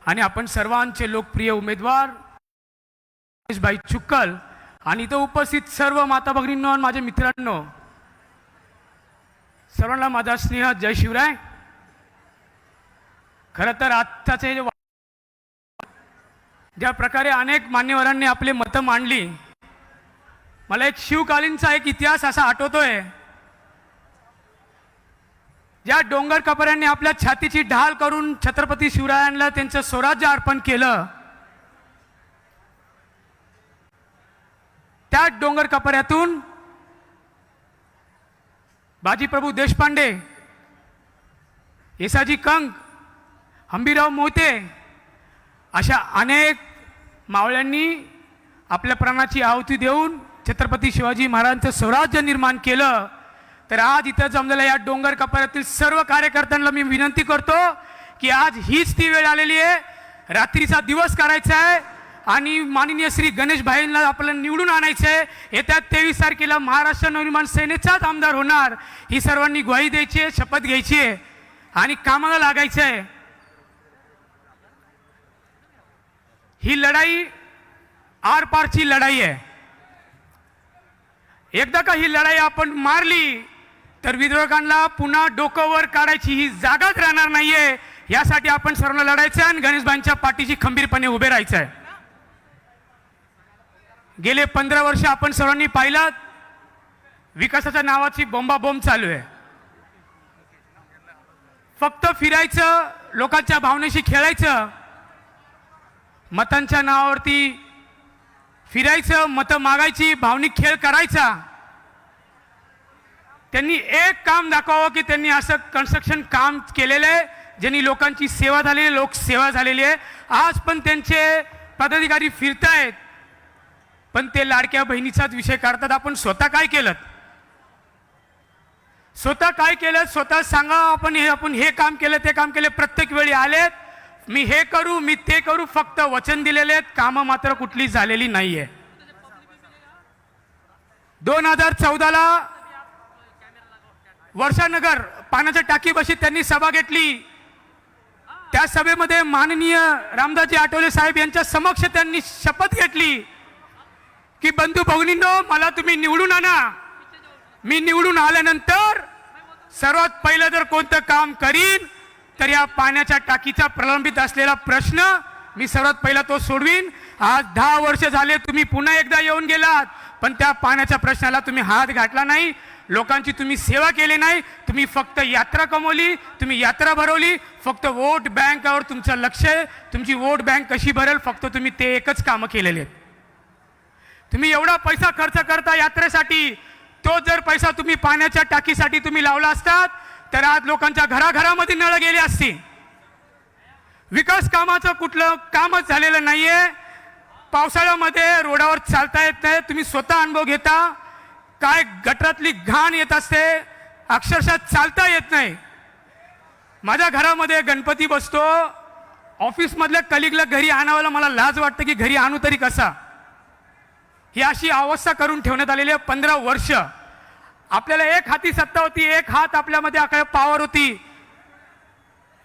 आणि आपण सर्वांचे लोकप्रिय उमेदवार गणेशभाई चिक्कल, आणि इथं उपस्थित सर्व माता भगिनींनो आणि माझे मित्रांनो, सर्वांना माझा स्नेह जय शिवराय. खरं तर आत्ताचे ज्या प्रकारे अनेक मान्यवरांनी आपले मतं मांडली, मला एक शिवकालीनचा एक इतिहास असा आठवतोय, ज्या डोंगर कपऱ्यांनी आपल्या छातीची ढाल करून छत्रपती शिवरायांना त्यांचं स्वराज्य अर्पण केलं, त्या डोंगर कपऱ्यातून बाजीप्रभू देशपांडे, येसाजी कंक, हंबीराव मोहिते अशा अनेक मावळ्यांनी आपल्या प्राणाची आहुती देऊन छत्रपती शिवाजी महाराजांचं स्वराज्य निर्माण केलं. तर आज इथं जमलेल्या या डोंगर कपाऱ्यातील सर्व कार्यकर्त्यांना मी विनंती करतो की आज हीच ती वेळ आलेली आहे, रात्रीचा दिवस करायचा आहे आणि माननीय श्री गणेश भाईंना आपल्याला निवडून आणायचं आहे. येत्या 23 तारखेला महाराष्ट्र नवनिर्माण सेनेचाच आमदार होणार, ही सर्वांनी ग्वाही द्यायची आहे, शपथ घ्यायची आहे आणि कामाला लागायचं आहे. ही लढाई आरपारची लढाई आहे. एकदा का ही लढाई आपण मारली तर विरोधकांना पुन्हा डोकं वर काढायची ही जागाच राहणार नाहीये. यासाठी आपण सर्वांना लढायचं आणि गणेशभाईंच्या पाठीशी खंबीरपणे उभे राहायचं आहे. गेले 15 वर्ष आपण सर्वांनी पाहिलं, विकासाच्या नावाची बोंबाबोंब चालू आहे. फक्त फिरायचं, लोकांच्या भावनेशी खेळायचं, मतांच्या नावावरती फिरायचं, मतं मागायची, भावनिक खेळ करायचा. त्यांनी एक काम दाखवावं की त्यांनी असं कन्स्ट्रक्शन काम केलेलं आहे ज्यांनी लोकांची सेवा झालेली आहे, लोकसेवा झालेली आहे. आज पण त्यांचे पदाधिकारी फिरतायत, पण ते लाडक्या बहिणीचाच विषय काढतात. आपण स्वतः काय केलं, स्वतः काय केलं, स्वतः सांगा. आपण हे काम केलं, ते काम केले. प्रत्येक वेळी आलेत, मी हे करू, मी ते करू, फक्त वचन दिलेले आहेत, कामं मात्र कुठली झालेली नाहीये. 2014ला वर्षानगर पाण्याच्या टाकीपाशी त्यांनी सभा घेतली. त्या सभेमध्ये माननीय रामदासजी आठवले साहेब यांच्या समक्ष त्यांनी शपथ घेतली की बंधू भगिनींनो, मला तुम्ही निवडून आणा. मी निवडून आल्यानंतर सर्वात पहिलं जर कोणतं काम करीन तर या पाण्याच्या टाकीचा प्रलंबित असलेला प्रश्न मी सर्वात पहिला तो सोडवीन. आज 10 वर्ष झाले, तुम्ही पुन्हा एकदा येऊन गेलात, पण त्या पाण्याच्या प्रश्नाला तुम्ही हात घातला नाही. लोकांची तुम्ही सेवा केली नाही. तुम्ही फक्त यात्रा कमवली, तुम्ही यात्रा भरवली. फक्त वोट बँकवर तुमचं लक्ष आहे. तुमची वोट बँक कशी भरेल, फक्त तुम्ही ते एकच कामं केलेले आहेत. तुम्ही एवढा पैसा खर्च करता यात्रेसाठी, तो जर पैसा तुम्ही पाण्याच्या टाकीसाठी तुम्ही लावला असतात तर आज लोकांच्या घराघरामध्ये नळ गेले असते. विकास कामाचं कुठलं कामच झालेलं नाहीये. पावसाळ्यामध्ये रोडावर चालता येत नाही. तुम्ही स्वतः अनुभव घेता, काय गटरातली घाण येत असते, अक्षरशः चालता येत नाही. माझ्या घरामध्ये गणपती बसतो, ऑफिसमधल्या कलिगला घरी आणायला मला लाज वाटतं की घरी आणू तरी कसा. ही अशी अवस्था करून ठेवण्यात आलेली आहे. 15 वर्ष आपल्याला एक हाती सत्ता होती, एक हात आपल्यामध्ये आपल्या पावर होती.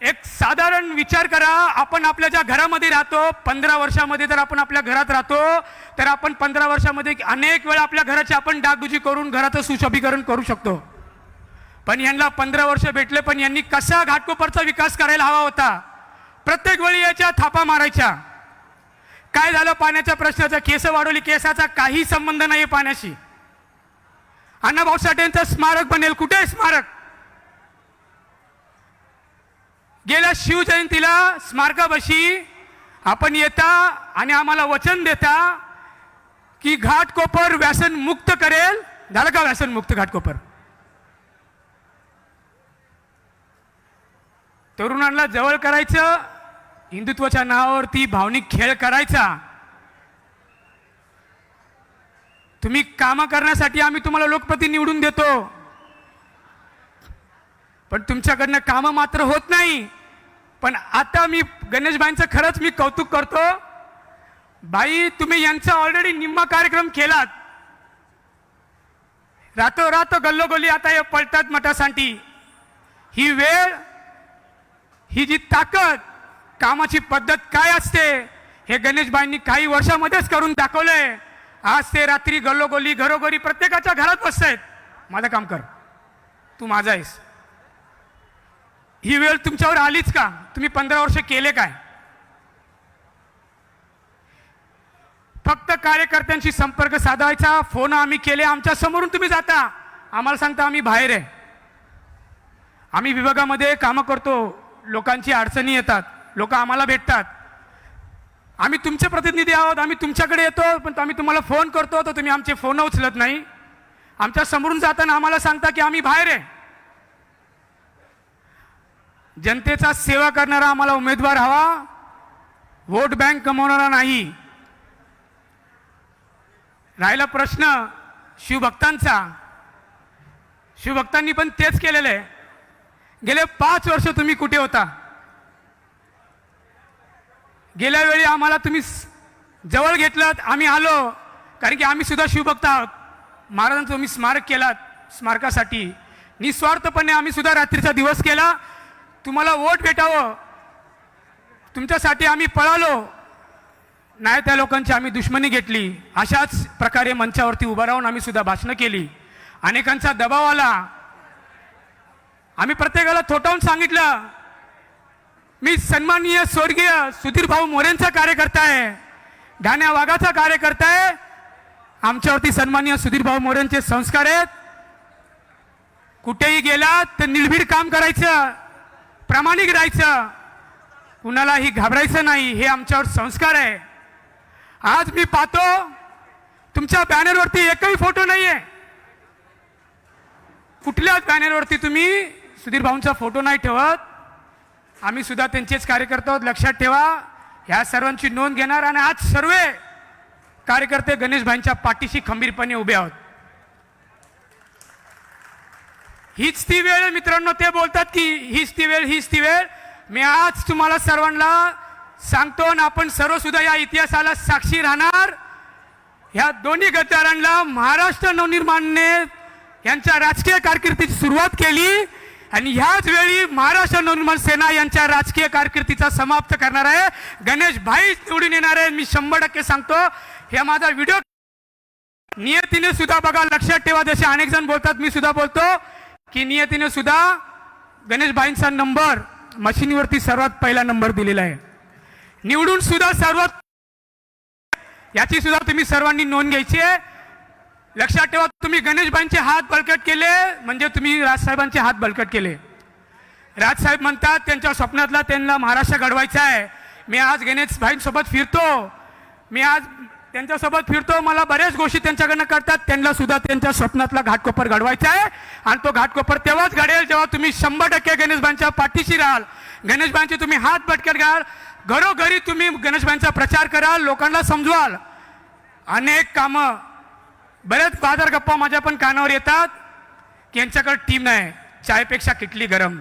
एक साधारण विचार करा, आपण आपल्या ज्या घरामध्ये राहतो, 15 वर्षामध्ये जर आपण आपल्या घरात राहतो तर आपण 15 वर्षामध्ये अनेक वेळा आपल्या घराची आपण डागडुजी करून घराचं सुशोभीकरण करू शकतो. पण यांना 15 वर्ष भेटले, पण यांनी कसा घाटकोपरचा विकास करायला हवा होता. प्रत्येक वेळी याच्या थापा मारायच्या. काय झालं, पाण्याच्या प्रश्नाचा केस वाढवली. केसाचा काही संबंध नाही पाण्याशी. अण्णाभाऊ साठेंचं स्मारक बनेल, कुठे आहे स्मारक? गेल्या शिवजयंतीला स्मारकापाशी आपण येता आणि आम्हाला वचन देता की घाटकोपर व्यसन मुक्त करेल. झालं का व्यसन मुक्त घाटकोपर? तरुणांना जवळ करायचं, हिंदुत्वाच्या नावावरती भावनिक खेळ करायचा. तुम्ही कामं करण्यासाठी आम्ही तुम्हाला लोकप्रतिनिधी निवडून देतो, पण तुमच्याकडनं कामं मात्र होत नाही. पण आता मी गणेशबाईंचं खरंच मी कौतुक करतो. बाई, तुम्ही यांचा ऑलरेडी निम्मा कार्यक्रम केलात. रातोरात गल्लोगल्ली आता हे पळतात मठासाठी. ही वेळ, ही जी ताकद, कामाची पद्धत काय असते हे गणेशबाईंनी काही वर्षामध्येच करून दाखवलंय. आज ते रात्री गल्लोगल्ली घरोघरी प्रत्येकाच्या घरात बसतायत. माझं काम कर, तू माझा आहेस. ही वेळ तुमच्यावर आलीच का? तुम्ही 15 वर्ष केले काय? फक्त कार्यकर्त्यांशी संपर्क साधायचा. फोन आम्ही केले, आमच्या समोरून तुम्ही जाता, आम्हाला सांगता आम्ही बाहेर आहे. आम्ही विभागामध्ये कामं करतो, लोकांची अडचणी येतात, लोक आम्हाला भेटतात. आम्ही तुमचे प्रतिनिधी आहोत, आम्ही तुमच्याकडे येतो, पण आम्ही तुम्हाला फोन करतो तर तुम्ही आमचे फोन उचलत नाही. आमच्या समोरून जाताना आम्हाला सांगता की आम्ही बाहेर आहे. जनतेचा सेवा करणारा आम्हाला उमेदवार हवा, वोट बँक कमवणारा नाही. राहिला प्रश्न शिवभक्तांचा, शिवभक्तांनी पण तेच केलेलं आहे. गेले 5 वर्ष तुम्ही कुठे होता? गेल्या वेळी आम्हाला तुम्ही जवळ घेतलं, आम्ही आलो, कारण की आम्ही सुद्धा शिवभक्त आहोत. महाराजांचं तुम्ही स्मारक केलात, स्मारकासाठी निस्वार्थपणे आम्ही सुद्धा रात्रीचा दिवस केला. तुम्हाला वोट भेटावं तुमच्यासाठी आम्ही पळालो नाही, त्या लोकांची आम्ही दुश्मनी घेतली. अशाच प्रकारे मंचावरती उभं राहून आम्ही सुद्धा भाषणं केली. अनेकांचा दबाव आला, आम्ही प्रत्येकाला थोटावून सांगितलं, मी सन्माननीय स्वर्गीय सुधीर भाऊ मोरेंचा कार्यकर्ता आहे, ढाण्या वाघाचा कार्यकर्ता आहे. आमच्यावरती सन्माननीय सुधीर भाऊ मोरेंचे संस्कार आहेत. कुठेही गेलात तर निर्भीड काम करायचं, प्रामाणिक राहायचं, कुणालाही घाबरायचं नाही, हे आमच्यावर संस्कार आहे. आज मी पाहतो तुमच्या बॅनरवरती एकही फोटो नाहीये. कुठल्याच बॅनरवरती तुम्ही सुधीर भाऊंचा फोटो नाही ठेवत. आम्ही सुद्धा त्यांचेच कार्यकर्ते आहोत, लक्षात ठेवा. ह्या सर्वांची नोंद घेणार आणि आज सर्व कार्यकर्ते गणेश भाईंच्या पाठीशी खंबीरपणे उभे आहोत. हीच ती वेळ आहे मित्रांनो. ते बोलतात की हीच ती वेळ, हीच ती वेळ. मी आज तुम्हाला सर्वांना सांगतो आणि आपण सर्व सुद्धा या इतिहासाला साक्षी राहणार. ह्या दोन्ही गद्दारांना महाराष्ट्र नवनिर्माणने यांच्या राजकीय कारकिर्दीची सुरुवात केली आणि ह्याच वेळी महाराष्ट्र नवनिर्माण सेना यांच्या राजकीय कारकिर्दीचा समाप्त करणार आहे. गणेश भाई निवडून येणार आहे, मी 100% सांगतो. हे माझा व्हिडिओ नियतीने सुद्धा बघा, लक्षात ठेवा. जसे अनेक जण बोलतात, मी सुद्धा बोलतो की नियतीने सुद्धा गणेश भाईंचा नंबर मशीनवरती सर्वात पहिला नंबर दिलेला आहे. निवडून सुद्धा सर्वात, याची सुद्धा तुम्ही सर्वांनी नोंद घ्यायची आहे. लक्षात ठेवा, तुम्ही गणेशभाईंचे हात बळकट केले म्हणजे तुम्ही राजसाहेबांचे हात बळकट केले. राजसाहेब म्हणतात त्यांच्या स्वप्नातला त्यांना महाराष्ट्र घडवायचा आहे. मी आज गणेशभाईंसोबत फिरतो, मी आज त्यांच्यासोबत फिरतो, मला बऱ्याच गोष्टी त्यांच्याकडनं करतात. त्यांना सुद्धा त्यांच्या स्वप्नातला घाटकोपर घडवायचा आहे आणि तो घाटकोपर तेव्हाच घडेल जेव्हा तुम्ही 100% गणेशभाईंच्या पाठीशी राहाल. गणेशभाईंचे तुम्ही हात बळकट घ्याल, घरोघरी तुम्ही गणेशभाईंचा प्रचार कराल, लोकांना समजवाल. अनेक कामं, बरेच बाजार गप्पा माझ्या पण कानावर येतात की यांच्याकडे टीम नाही, चायपेक्षा किटली गरम.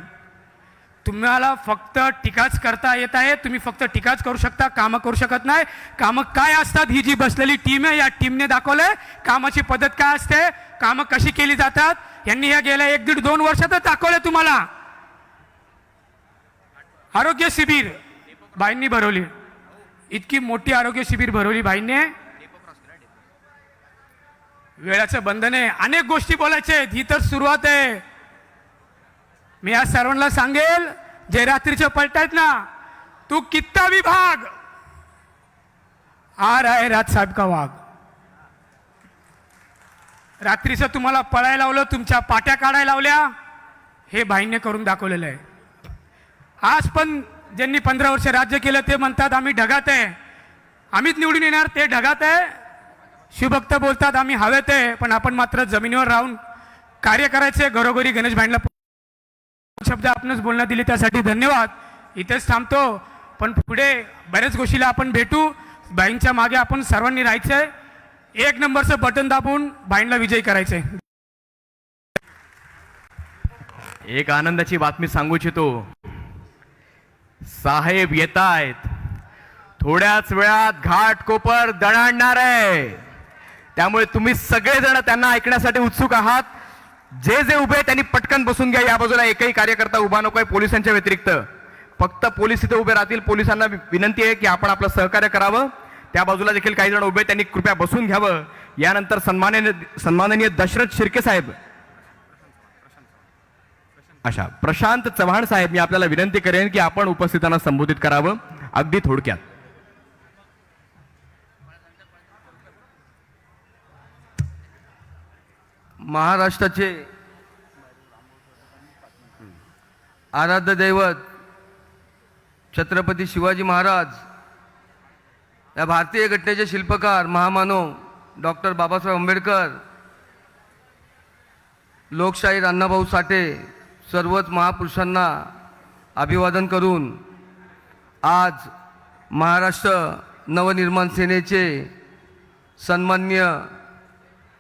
तुम्हाला फक्त टीकाच करता येत आहे, तुम्ही फक्त टीकाच करू शकता, कामं करू शकत नाही. कामं काय असतात ही जी बसलेली टीम आहे, या टीमने दाखवलंय कामाची पद्धत काय असते, कामं कशी केली जातात. यांनी या गेल्या 1-1.5-2 वर्षातच दाखवलं तुम्हाला. आरोग्य शिबिर भाईंनी भरवली, इतकी मोठी आरोग्य शिबिर भरवली भाईंनी. वेळाचं बंधन आहे, अनेक गोष्टी बोलायचे, ही तर सुरुवात आहे. मी आज सर्वांना सांगेल जे रात्रीचे पलटायत ना, तू कितना विभाग आ रहा है राजसाहेब का वाघ. रात्रीचं तुम्हाला पळायला लावलं, तुमच्या पाट्या काढायला लावल्या, हे भाईंनी करून दाखवलेलं आहे. आज पण ज्यांनी 15 वर्ष राज्य केलं ते म्हणतात आम्ही ढगात आहे, आम्हीच निवडून येणार, ते ढगात आहे. शिवभक्त बोलतात आम्ही हवेत आहे, पण आपण मात्र जमिनीवर राहून कार्य करायचे. घरोघरी गणेश भाईंना शब्द आपणच बोलण्यात दिले, त्यासाठी धन्यवाद. इथेच थांबतो, पण पुढे बऱ्याच गोष्टीला आपण भेटू. भाईंच्या मागे आपण सर्वांनी राहायचंय, 1 नंबरचं बटन दाबून भाईंना विजयी करायचंय.
एक आनंदाची बातमी सांगू इच्छितो. साहेब येत आहेत, थोड्याच वेळात घाटकोपर दणाणणार आहे. त्यामुळे तुम्ही सगळेजण त्यांना ऐकण्यासाठी उत्सुक आहात. जे जे उभे त्यांनी पटकन बसून घ्या. या बाजूला एकही कार्यकर्ता उभा नकोय पोलिसांच्या व्यतिरिक्त. फक्त पोलीस इथे उभे राहतील. पोलिसांना विनंती आहे की आपण आपलं सहकार्य करावं. त्या बाजूला देखील काही जण उभे, त्यांनी कृपया बसून घ्यावं. यानंतर सन्माननीय दशरथ शिर्के साहेब, अशा प्रशांत चव्हाण साहेब, मी आपल्याला विनंती करेन की आपण उपस्थितांना संबोधित करावं अगदी थोडक्यात.
महाराष्ट्राचे आराध्य दैवत छत्रपती शिवाजी महाराज, या भारतीय घटनेचे शिल्पकार महामानव डॉक्टर बाबासाहेब आंबेडकर, लोकशाहीर अण्णाभाऊ साठे, सर्वच महापुरुषांना अभिवादन करून आज महाराष्ट्र नवनिर्माण सेनेचे सन्माननीय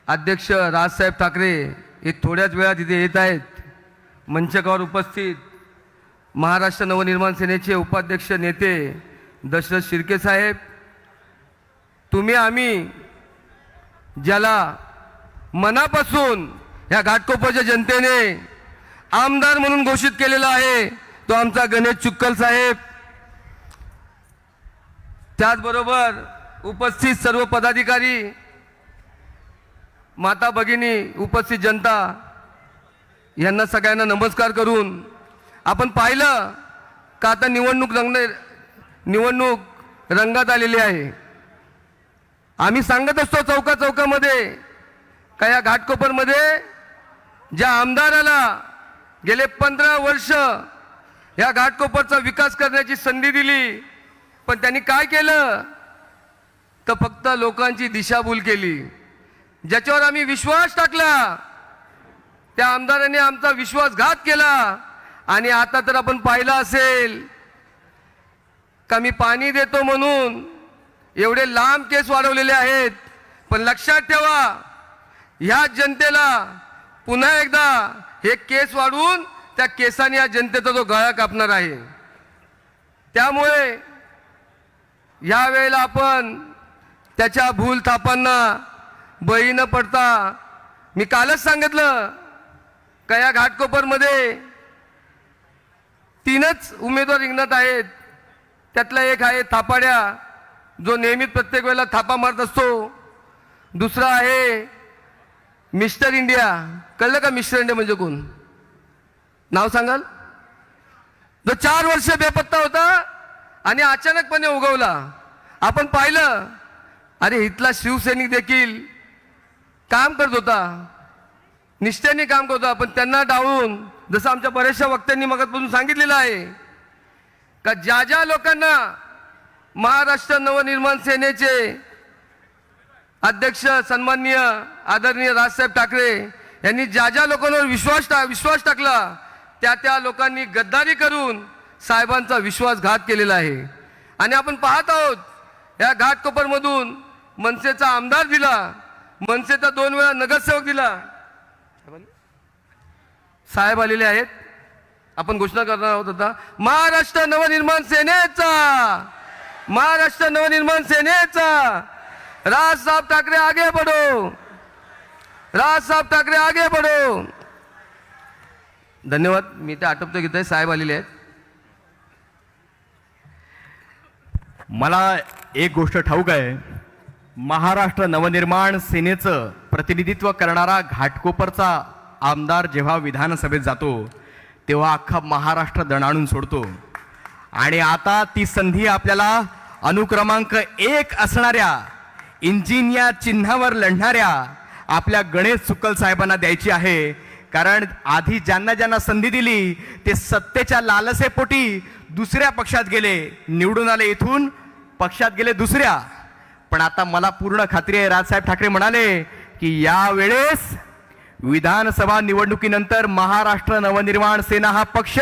अध्यक्ष राजसाहेब ठाकरे हे थोड्याच वेळात इथे येत आहेत. मंचकावर उपस्थित महाराष्ट्र नवनिर्माण सेनेचे उपाध्यक्ष नेते दशरथ शिर्के साहेब, तुम्ही आम्ही ज्याला मनापासून ह्या घाटकोपरच्या जनतेने आमदार म्हणून घोषित केलेला आहे तो आमचा गणेश चुक्कल साहेब. त्याचबरोबर उपस्थित सर्व पदाधिकारी, माता भगिनी, उपस्थित जनता, यांना सगळ्यांना नमस्कार करून आपण पाहिलं का आता निवडणूक रंगात आलेली आहे. आम्ही सांगत असतो चौकामध्ये का या घाटकोपरमध्ये ज्या आमदाराला गेले 15 वर्ष या घाटकोपरचा विकास करण्याची संधी दिली, पण त्यांनी काय केलं तर फक्त लोकांची दिशाभूल केली. ज्याच्यावर आम्ही विश्वास टाकला त्या आमदारांनी आमचा विश्वासघात केला आणि आता तर आपण पाहिलं असेल का मी पाणी देतो म्हणून एवढे लांब केस वाढवलेले आहेत. पण लक्षात ठेवा, ह्या जनतेला पुन्हा एकदा हे केस वाढवून त्या केसाने या जनतेचा जो गळा कापणार आहे. त्यामुळे या वेळेला आपण त्याच्या भूल थापांना बळी न पडता, मी कालच सांगितलं का या घाटकोपरमध्ये 3च उमेदवार रिंगणात आहेत. त्यातला एक आहे थापाड्या, जो नेहमीच प्रत्येक वेळेला थापा मारत असतो. दुसरा आहे मिस्टर इंडिया. कळलं का मिस्टर इंडिया म्हणजे कोण? नाव सांगाल? जो 4 वर्ष बेपत्ता होता आणि अचानकपणे उगवला. आपण पाहिलं, अरे इथला शिवसैनिक देखील काम करत होता, निष्ठेने काम करत होता. पण त्यांना डावळून, जसं आमच्या बऱ्याचशा वक्त्यांनी मगापासून सांगितलेलं आहे का ज्या ज्या लोकांना महाराष्ट्र नवनिर्माण सेनेचे अध्यक्ष सन्माननीय आदरणीय राजसाहेब ठाकरे यांनी ज्या ज्या लोकांवर विश्वास टाकला, त्या लोकांनी गद्दारी करून साहेबांचा विश्वासघात केलेला आहे. आणि आपण पाहत आहोत या घाटकोपरमधून मनसेचा आमदार दिला, मनसेचा 2 वेळा नगरसेवक दिला. साहेब आलेले आहेत. आपण घोषणा करणार आहोत आता, महाराष्ट्र नवनिर्माण सेनेचा, महाराष्ट्र नवनिर्माण सेनेचा राज साहब ठाकरे आगे बढ़ो, राज साहब ठाकरे आगे बढ़ो. धन्यवाद. मी ते आटपतो घेतोय. साहेब आलेले आहेत.
मला एक गोष्ट ठाऊक आहे, महाराष्ट्र नवनिर्माण सेनेचं प्रतिनिधित्व करणारा घाटकोपरचा आमदार जेव्हा विधानसभेत जातो तेव्हा अख्खा महाराष्ट्र दणाणून सोडतो. आणि आता ती संधी आपल्याला अनुक्रमांक 1 असणाऱ्या इंजिनियर चिन्हावर लढणाऱ्या आपल्या गणेश सुक्कल साहेबांना द्यायची आहे. कारण आधी ज्यांना ज्यांना संधी दिली ते सत्तेच्या लालसेपोटी दुसऱ्या पक्षात गेले, निवडून आले इथून, पक्षात गेले दुसऱ्या. पण आता मला पूर्ण खात्री आहे, राजसाहेब ठाकरे म्हणाले की यावेळेस विधानसभा निवडणुकीनंतर महाराष्ट्र नवनिर्माण सेना हा पक्ष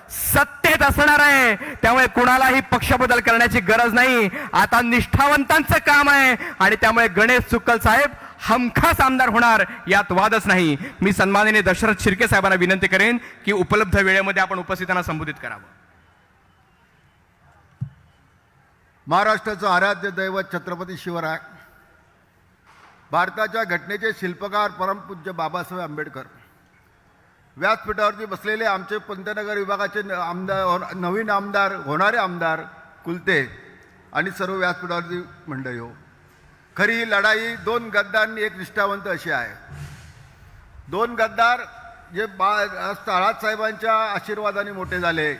सत्तेत असणार आहे. त्यामुळे कुणालाही पक्ष बदल करण्याची गरज नाही. आता निष्ठावंतांचं काम आहे आणि त्यामुळे गणेश सुक्कल साहेब हमखास आमदार होणार, यात वादच नाही. मी सन्माननीय दशरथ शिर्के साहेबांना विनंती करेन की उपलब्ध वेळेमध्ये आपण उपस्थितांना संबोधित करावं.
महाराष्ट्राचं आराध्य दैवत छत्रपती शिवराय, भारताच्या घटनेचे शिल्पकार परमपूज्य बाबासाहेब आंबेडकर, व्यासपीठावरती बसलेले आमचे पंतनगर विभागाचे आमदार, नवीन आमदार, होणारे आमदार कुलते आणि सर्व व्यासपीठावरती मंडळी हो. खरी ही लढाई 2 गद्दार आणि 1 निष्ठावंत अशी आहे. 2 गद्दार जे राजसाहेबांच्या आशीर्वादाने मोठे झाले,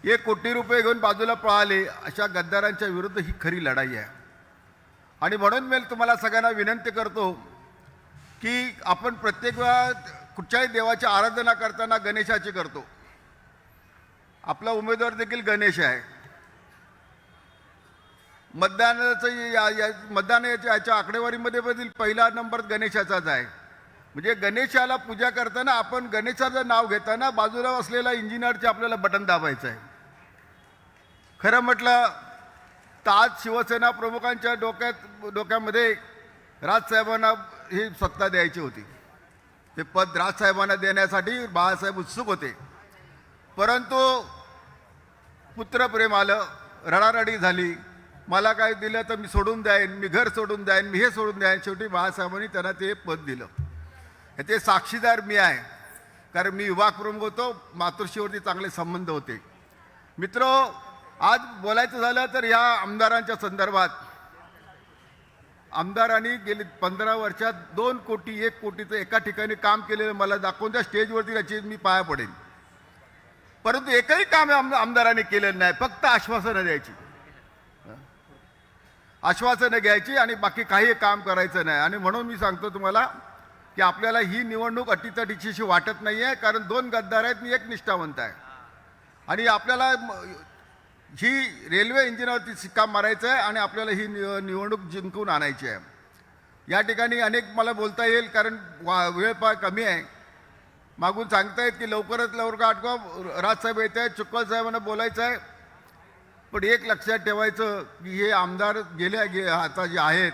1 कोटी रुपये घेऊन बाजूला पळाले, अशा गद्दारांच्या विरुद्ध ही खरी लढाई आहे. आणि म्हणून मी तुम्हाला सगळ्यांना विनंती करतो की आपण प्रत्येक वेळा कुठच्याही देवाची आराधना करताना गणेशाची करतो. आपला उमेदवार देखील गणेश आहे. मतदान याच्या आकडेवारीमध्ये देखील पहिला नंबर गणेशाचाच आहे. म्हणजे गणेशाला पूजा करताना आपण गणेशाचं नाव घेताना बाजूला असलेला इंजिनियरचे आपल्याला बटन दाबायचं आहे. खरं म्हटलं तर आज शिवसेना प्रमुखांच्या डोक्यामध्ये राजसाहेबांना ही सत्ता द्यायची होती. ते पद राजसाहेबांना देण्यासाठी बाळासाहेब उत्सुक होते. परंतु पुत्रप्रेम आलं, रडारडी झाली, मला काय दिलं तर मी सोडून द्यायन, मी घर सोडून द्यायन, मी हे सोडून द्यायन. शेवटी बाळासाहेबांनी त्यांना ते पद दिलं. ते साक्षीदार मी आहे, कारण मी विभाग प्रमुख होतो, मातोश्रीवरती चांगले संबंध होते. मित्र, आज बोलायचं झालं तर ह्या आमदारांच्या संदर्भात, आमदारांनी गेली 15 वर्षात 2 कोटी 1 कोटीचं एका ठिकाणी काम केलेलं मला दाखवून त्या स्टेजवरती त्याची मी पाया पडेन. परंतु एकही काम आमदारांनी केलेलं नाही. फक्त आश्वासनं द्यायची, आश्वासनं घ्यायची आणि बाकी काही काम करायचं नाही. आणि म्हणून मी सांगतो तुम्हाला की आपल्याला ही निवडणूक अटीतटीची वाटत नाही आहे, कारण 2 गद्दार आहेत, मी 1 निष्ठावंत आहे. आणि आपल्याला ही रेल्वे इंजिनावरती शिक्का मारायचं आहे आणि आपल्याला ही निवडणूक जिंकून आणायची आहे. या ठिकाणी अनेक मला बोलता येईल, कारण वेळ फार कमी आहे. मागून सांगतायत की लवकरात लवकर आटवा, राजसाहेब येत आहेत, चुक्कल साहेबांना बोलायचं आहे. पण एक लक्षात ठेवायचं की हे आमदार आता जे आहेत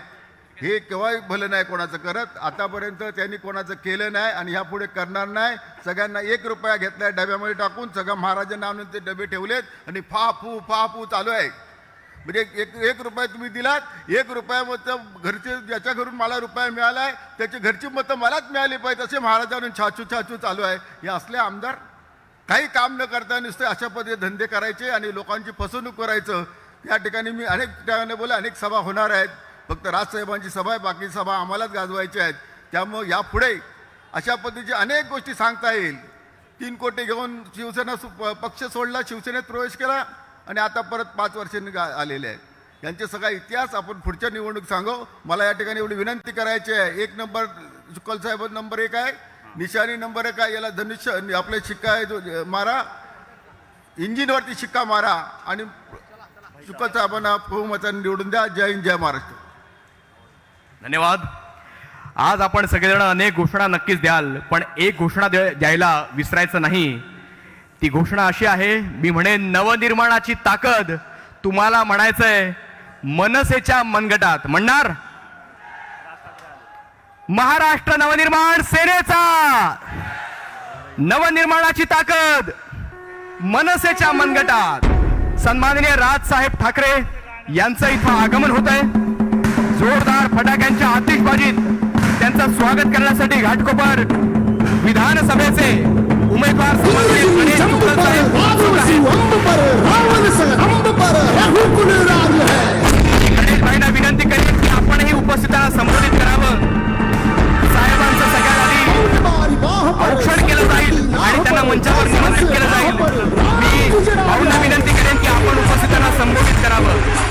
हे केव्हाही भलं नाही कोणाचं करत. आतापर्यंत त्यांनी कोणाचं केलं नाही आणि ह्यापुढे करणार नाही. सगळ्यांना 1 रुपया घेतलाय डब्यामध्ये टाकून, सगळ्या महाराजांना आणून ते डबे ठेवलेत आणि फा फू चालू आहे. म्हणजे एक रुपया तुम्ही दिलात, 1 रुपया मत घरचे, ज्याच्या घरून मला रुपया मिळाला आहे त्याची घरची मतं मलाच मिळाली पाहिजे असे महाराजांना छाछू चालू आहे. हे असले आमदार काही काम न करता नुसते अशा पद्धतीने धंदे करायचे आणि लोकांची फसवणूक करायचं. या ठिकाणी मी अनेक ठिकाणी बोला, अनेक सभा होणार आहेत. फक्त राजसाहेबांची सभा आहे, बाकी सभा आम्हालाच गाजवायच्या आहेत. त्यामुळे यापुढे अशा पद्धतीचे अनेक गोष्टी सांगता येईल. 3 कोटी घेऊन शिवसेना पक्ष सोडला, शिवसेनेत प्रवेश केला आणि आता परत 5 वर्षांनी आलेले आहेत. यांचे सगळा इतिहास आपण पुढच्या निवडणूक सांगू. मला या ठिकाणी एवढी विनंती करायची आहे. 1 नंबर शुक्ल साहेब नंबर 1 आहे, निशाणी नंबर 1 आहे. याला धनुष्य आपले शिक्का आहे जो मारा, इंजिनवरती शिक्का मारा आणि शुक्ल साहेबांना बहुमताने निवडून द्या. जय हिंद, जय महाराष्ट्र.
धन्यवाद. आज आपण सगळेजण अनेक घोषणा नक्कीच द्याल, पण एक घोषणा द्यायला विसरायचं नाही. ती घोषणा अशी आहे, मी म्हणेन नवनिर्माणाची ताकद. तुम्हाला म्हणायचंय मनसेच्या मनगटात. म्हणणार महाराष्ट्र नवनिर्माण सेनेचा नवनिर्माणाची ताकद मनसेच्या मनगटात. सन्माननीय राजसाहेब ठाकरे यांचं इथं आगमन होत आहे. जोरदार फटाक्यांच्या आतिषबाजीत त्यांचं स्वागत करण्यासाठी घाटकोपर विधानसभेचे उमेदवार गणेश शुक्ल साहेब गणेश भाईंना विनंती करेन की आपणही उपस्थितांना संबोधित करावं. साहेबांचं सगळ्यात आधी औक्षण केलं जाईल आणि त्यांना मंचावर निमंत्रित केलं जाईल. मी भाऊंना विनंती करेन की आपण उपस्थितांना संबोधित करावं.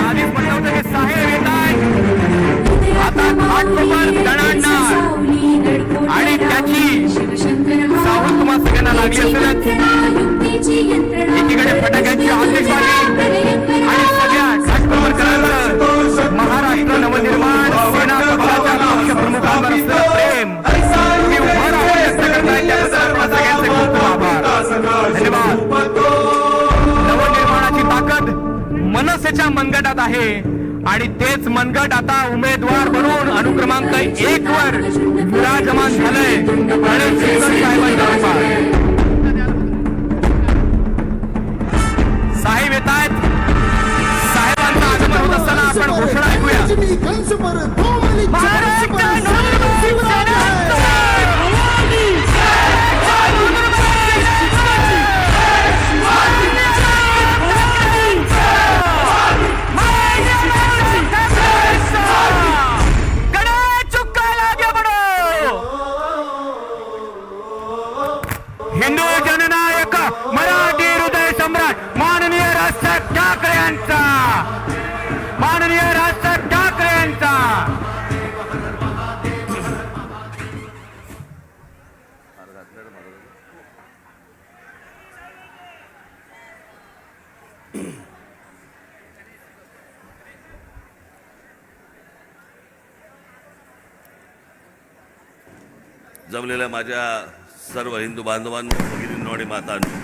आधीच म्हटलं होतं की साहेब येत आहेत. आता घाटकोपर दणाणला आणि त्याची सावध तुम्हाला सगळ्यांना लागली असेल. एकीकडे फटाक्यांची आतिषबाजी आणि सगळ्या घाटकोपरकरांचं महाराष्ट्र नवनिर्माण सेना पक्षाच्या पक्षप्रमुखांवर असलेलं प्रेम तुम्ही उभं राहून व्यक्त करताय, त्याबद्दल आपल्या सगळ्यांचे खूप खूप आभार. धन्यवाद. नवनिर्माणाची ताकद मनसेच्या मनगटात आहे आणि तेच मनगट आता उमेदवार बनून अनुक्रमांक 1 वर विराजमान झालंय. गणेश शुक्ल साहेबांचा साहेब येत आहेत. साहेबांचं आगमन होत असताना आपण घोषणा ऐकूया. हिंदू जननायक मराठी हृदय सम्राट माननीय राजसाहेब ठाकरे यांचा, माननीय राजसाहेब ठाकरे यांचा.
जमलेल्या माझ्या सर्व हिंदू बांधवांनो, भगिनींनो आणि मातांनो,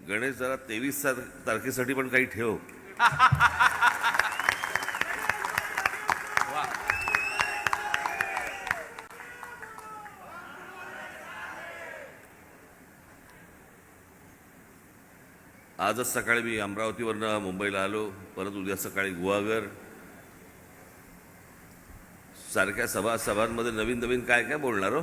गणेश जरा 23 तारखेसाठी पण काही ठेव. आजच सकाळी मी अमरावतीवरनं मुंबईला आलो, परत उद्या सकाळी गुहागर. सारख्या सभांमध्ये नवीन नवीन काय काय बोलणार हो.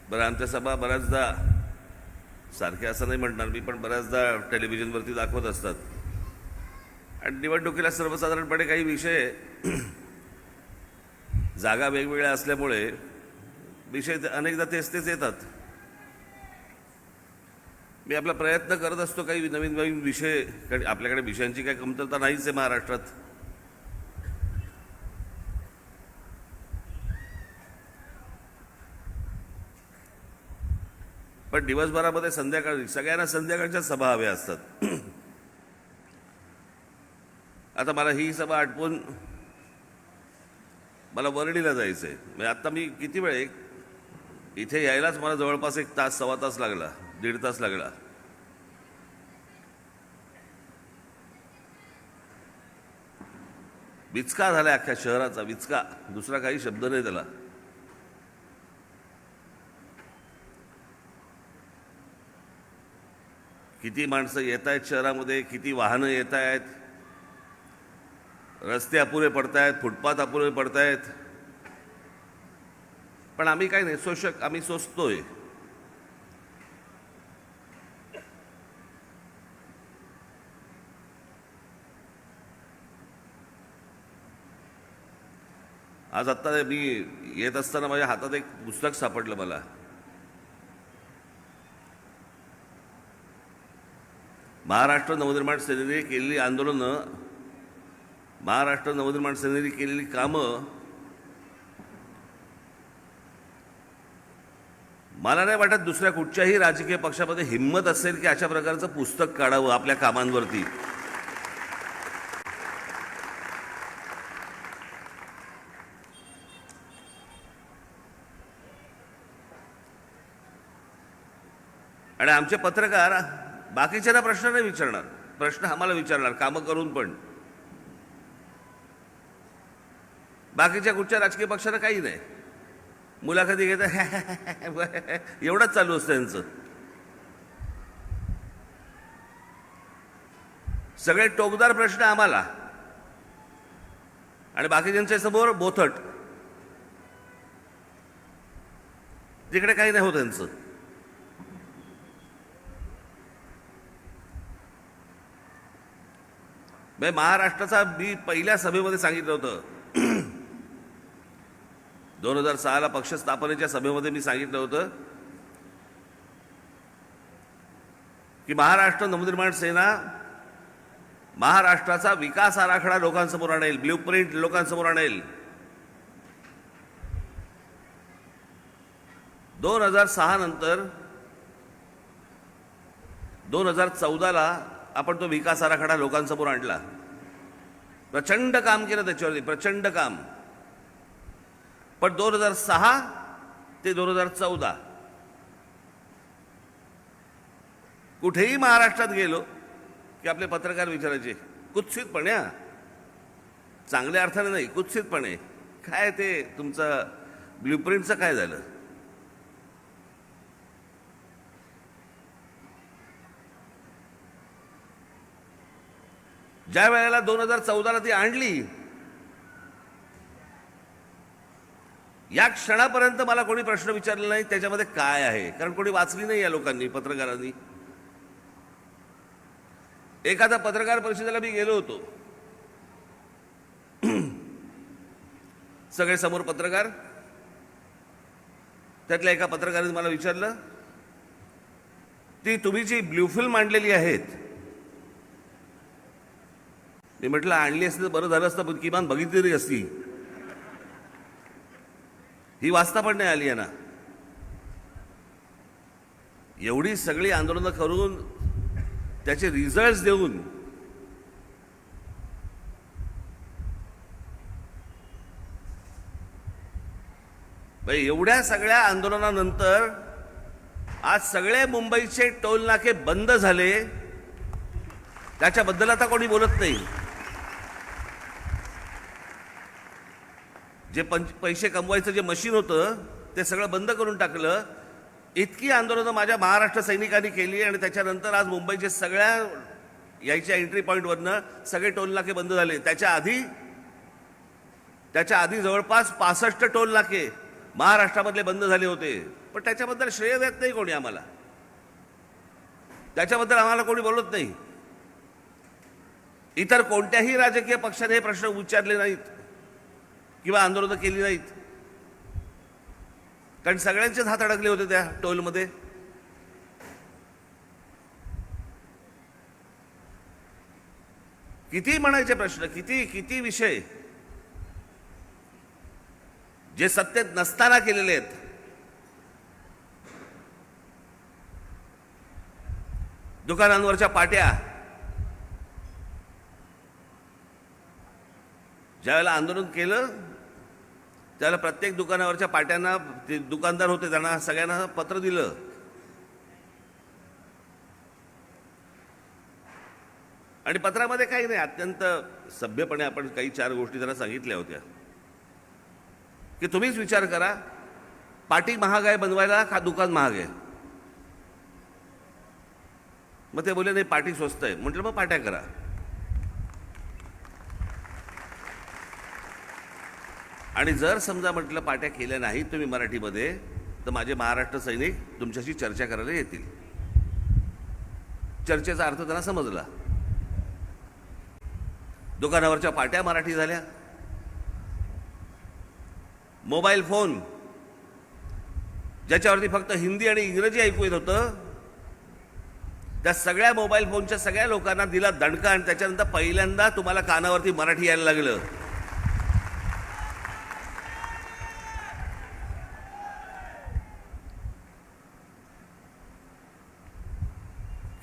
बरं, आमच्या सभा बऱ्याचदा सारख्या असं नाही म्हणणार मी, पण बऱ्याचदा टेलिव्हिजनवरती दाखवत असतात. आणि निवडणुकीला सर्वसाधारणपणे काही विषय जागा वेगवेगळ्या असल्यामुळे विषय अनेकदा तेच येतात. मी आपला प्रयत्न करत असतो काही नवीन नवीन विषय, कारण आपल्याकडे विषयांची काही कमतरता नाहीच आहे महाराष्ट्रात. पण दिवसभरामध्ये संध्याकाळी सगळ्यांना संध्याकाळच्या सभा हव्या असतात. आता मला ही सभा आटपून मला वरळीला जायचंय. म्हणजे आता मी किती वेळ इथे यायलाच मला जवळपास 1 तास, सव्वा तास लागला, 1.5 तास लागला. विचका झाला अख्ख्या शहराचा, विचका, दुसरा काही शब्द नाही त्याला. किती माणसं येत आहेत शहरामध्ये, किती वाहनं येत आहेत, रस्ते अपुरे पडतायत, फुटपाथ अपुरे पडतायत. पण आम्ही काय नाही शोषक, आम्ही सोचतोय. आज आत्ता मी येत असताना माझ्या हातात एक पुस्तक सापडलं मला. महाराष्ट्र नवनिर्माण सेनेने केलेली आंदोलनं, महाराष्ट्र नवनिर्माण सेनेने केलेली कामं. मला नाही वाटत दुसऱ्या कुठच्याही राजकीय पक्षामध्ये हिंमत असेल की अशा प्रकारचं पुस्तक काढावं आपल्या कामांवरती. आणि आमचे पत्रकार बाकीच्यांना प्रश्न नाही विचारणार, प्रश्न आम्हाला विचारणार, कामं करून. पण बाकीच्या कुठच्या राजकीय पक्षाला काही नाही, मुलाखती घेतात एवढंच चालू असतं त्यांचं. सगळे टोकदार प्रश्न आम्हाला आणि बाकीच्यांच्या समोर बोथट. तिकडे काही नाही होत त्यांचं. महाराष्ट्राचा मी पहिल्या सभेमध्ये सांगितलं होतं, 2006ला पक्ष स्थापनेच्या सभेमध्ये मी सांगितलं होतं की महाराष्ट्र नवनिर्माण सेना महाराष्ट्राचा विकास आराखडा लोकांसमोर आणेल, ब्ल्यूप्रिंट लोकांसमोर आणेल. 2006 नंतर 2014ला आपण तो विकास आराखडा लोकांसमोर आणला. प्रचंड काम केलं त्याच्यावरती, प्रचंड काम. पण 2006 ते 2014 कुठेही महाराष्ट्रात गेलो की आपले पत्रकार विचारायचे कुत्सितपणे, चांगल्या अर्थाने नाही, कुत्सितपणे, काय ते तुमचं ब्ल्यूप्रिंटचं काय झालं. ज्या वेळेला 2014ला ती आणली, या क्षणापर्यंत मला कोणी प्रश्न विचारला नाही त्याच्यामध्ये काय आहे, कारण कोणी वाचली नाही या लोकांनी, पत्रकारांनी. एखाद्या पत्रकार परिषदेला मी गेलो होतो, सगळे समोर पत्रकार. त्यातल्या एका पत्रकाराने मला विचारलं, ती तुम्ही जी ब्ल्यू फिल्म आणलेली आहेत, मी म्हटलं आणली असती तर बरं झालं असतं, पण किमान बघितली तरी असती. ही वाचता पण नाही आली आहे ना. एवढी सगळी आंदोलनं करून त्याचे रिझल्ट देऊन एवढ्या सगळ्या आंदोलनानंतर आज सगळे मुंबईचे टोल नाके बंद झाले, त्याच्याबद्दल आता कोणी बोलत नाही. जे पैसे कमवायचं जे मशीन होतं ते सगळं बंद करून टाकलं. इतकी आंदोलनं माझ्या महाराष्ट्र सैनिकांनी केली आणि त्याच्यानंतर आज मुंबईचे सगळ्या यायच्या एंट्री पॉईंटवरनं सगळे टोल नाके बंद झाले. त्याच्या आधी जवळपास 65 टोल नाके महाराष्ट्रामधले बंद झाले होते. पण त्याच्याबद्दल श्रेय देत नाही कोणी आम्हाला, त्याच्याबद्दल आम्हाला कोणी बोलत नाही. इतर कोणत्याही राजकीय पक्षाने हे प्रश्न विचारले नाहीत किंवा आंदोलनं केली नाहीत, कारण सगळ्यांचेच हात अडकले होते त्या टोलमध्ये. किती म्हणायचे प्रश्न, किती विषय जे सत्तेत नसताना केलेले आहेत. दुकानांवरच्या पाट्या, ज्यावेळेला आंदोलन केलं त्यावेळेला प्रत्येक दुकानावरच्या पाट्यांना ते दुकानदार होते त्यांना सगळ्यांना पत्र दिलं. आणि पत्रामध्ये काही नाही, अत्यंत सभ्यपणे आपण काही 4 गोष्टी त्यांना सांगितल्या होत्या की तुम्हीच विचार करा, पाटी महाग आहे बनवायला का दुकान महाग आहे. मग ते बोलले नाही पाटी स्वस्त आहे. म्हटलं मग पाट्या करा. आणि जर समजा म्हटलं पाट्या केल्या नाहीत तुम्ही मराठीमध्ये, तर माझे महाराष्ट्र सैनिक तुमच्याशी चर्चा करायला येतील. चर्चेचा अर्थ त्यांना समजला. दुकानावरच्या पाट्या मराठी झाल्या. मोबाईल फोन ज्याच्यावरती फक्त हिंदी आणि इंग्रजी ऐकू येत होतं, त्या सगळ्या मोबाईल फोनच्या सगळ्या लोकांना दिला दणका आणि त्याच्यानंतर पहिल्यांदा तुम्हाला कानावरती मराठी यायला लागलं.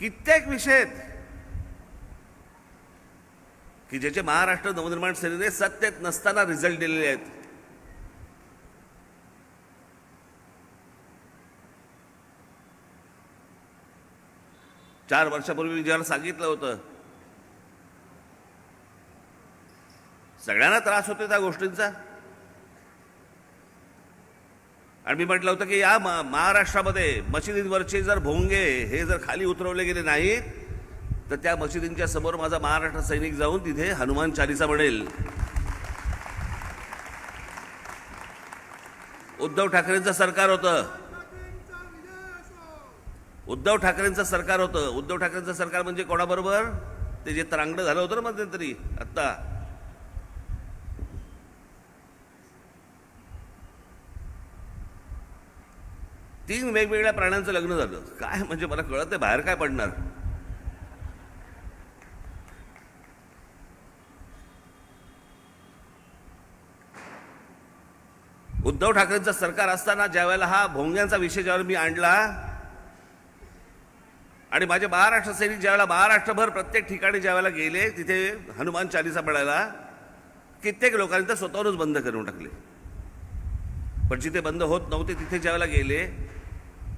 कित्येक विषय आहेत की ज्याचे महाराष्ट्र नवनिर्माण सेनेने सत्तेत नसताना रिझल्ट दिलेले आहेत. चार वर्षापूर्वी ज्याला सांगितलं होतं, सगळ्यांना त्रास होतो त्या गोष्टींचा. आणि मी म्हटलं होतं की या महाराष्ट्रामध्ये मशिदींवरचे जर भोंगे हे जर खाली उतरवले गेले नाहीत तर त्या मशिदींच्या समोर माझा महाराष्ट्र सैनिक जाऊन तिथे हनुमान चालीसा म्हणेल. उद्धव ठाकरेंचं सरकार होतं. उद्धव ठाकरेंचं सरकार म्हणजे कोणाबरोबर? ते जे तरांगडं झालं होतं ना मध्यंतरी आत्ता, तीन वेगवेगळ्या प्राण्यांचं लग्न झालं. काय म्हणजे मला कळत नाही बाहेर काय पडणार. उद्धव ठाकरेंचं सरकार असताना ज्यावेळेला हा भोंग्यांचा विषय ज्यावेळेला मी आणला आणि माझे महाराष्ट्र सैनिक ज्यावेळेला महाराष्ट्रभर प्रत्येक ठिकाणी ज्यावेळेला गेले तिथे हनुमान चालीसा पडायला, कित्येक लोकांनी तर स्वतःहूनच बंद करून टाकले. पण जिथे बंद होत नव्हते तिथे ज्यावेळेला गेले,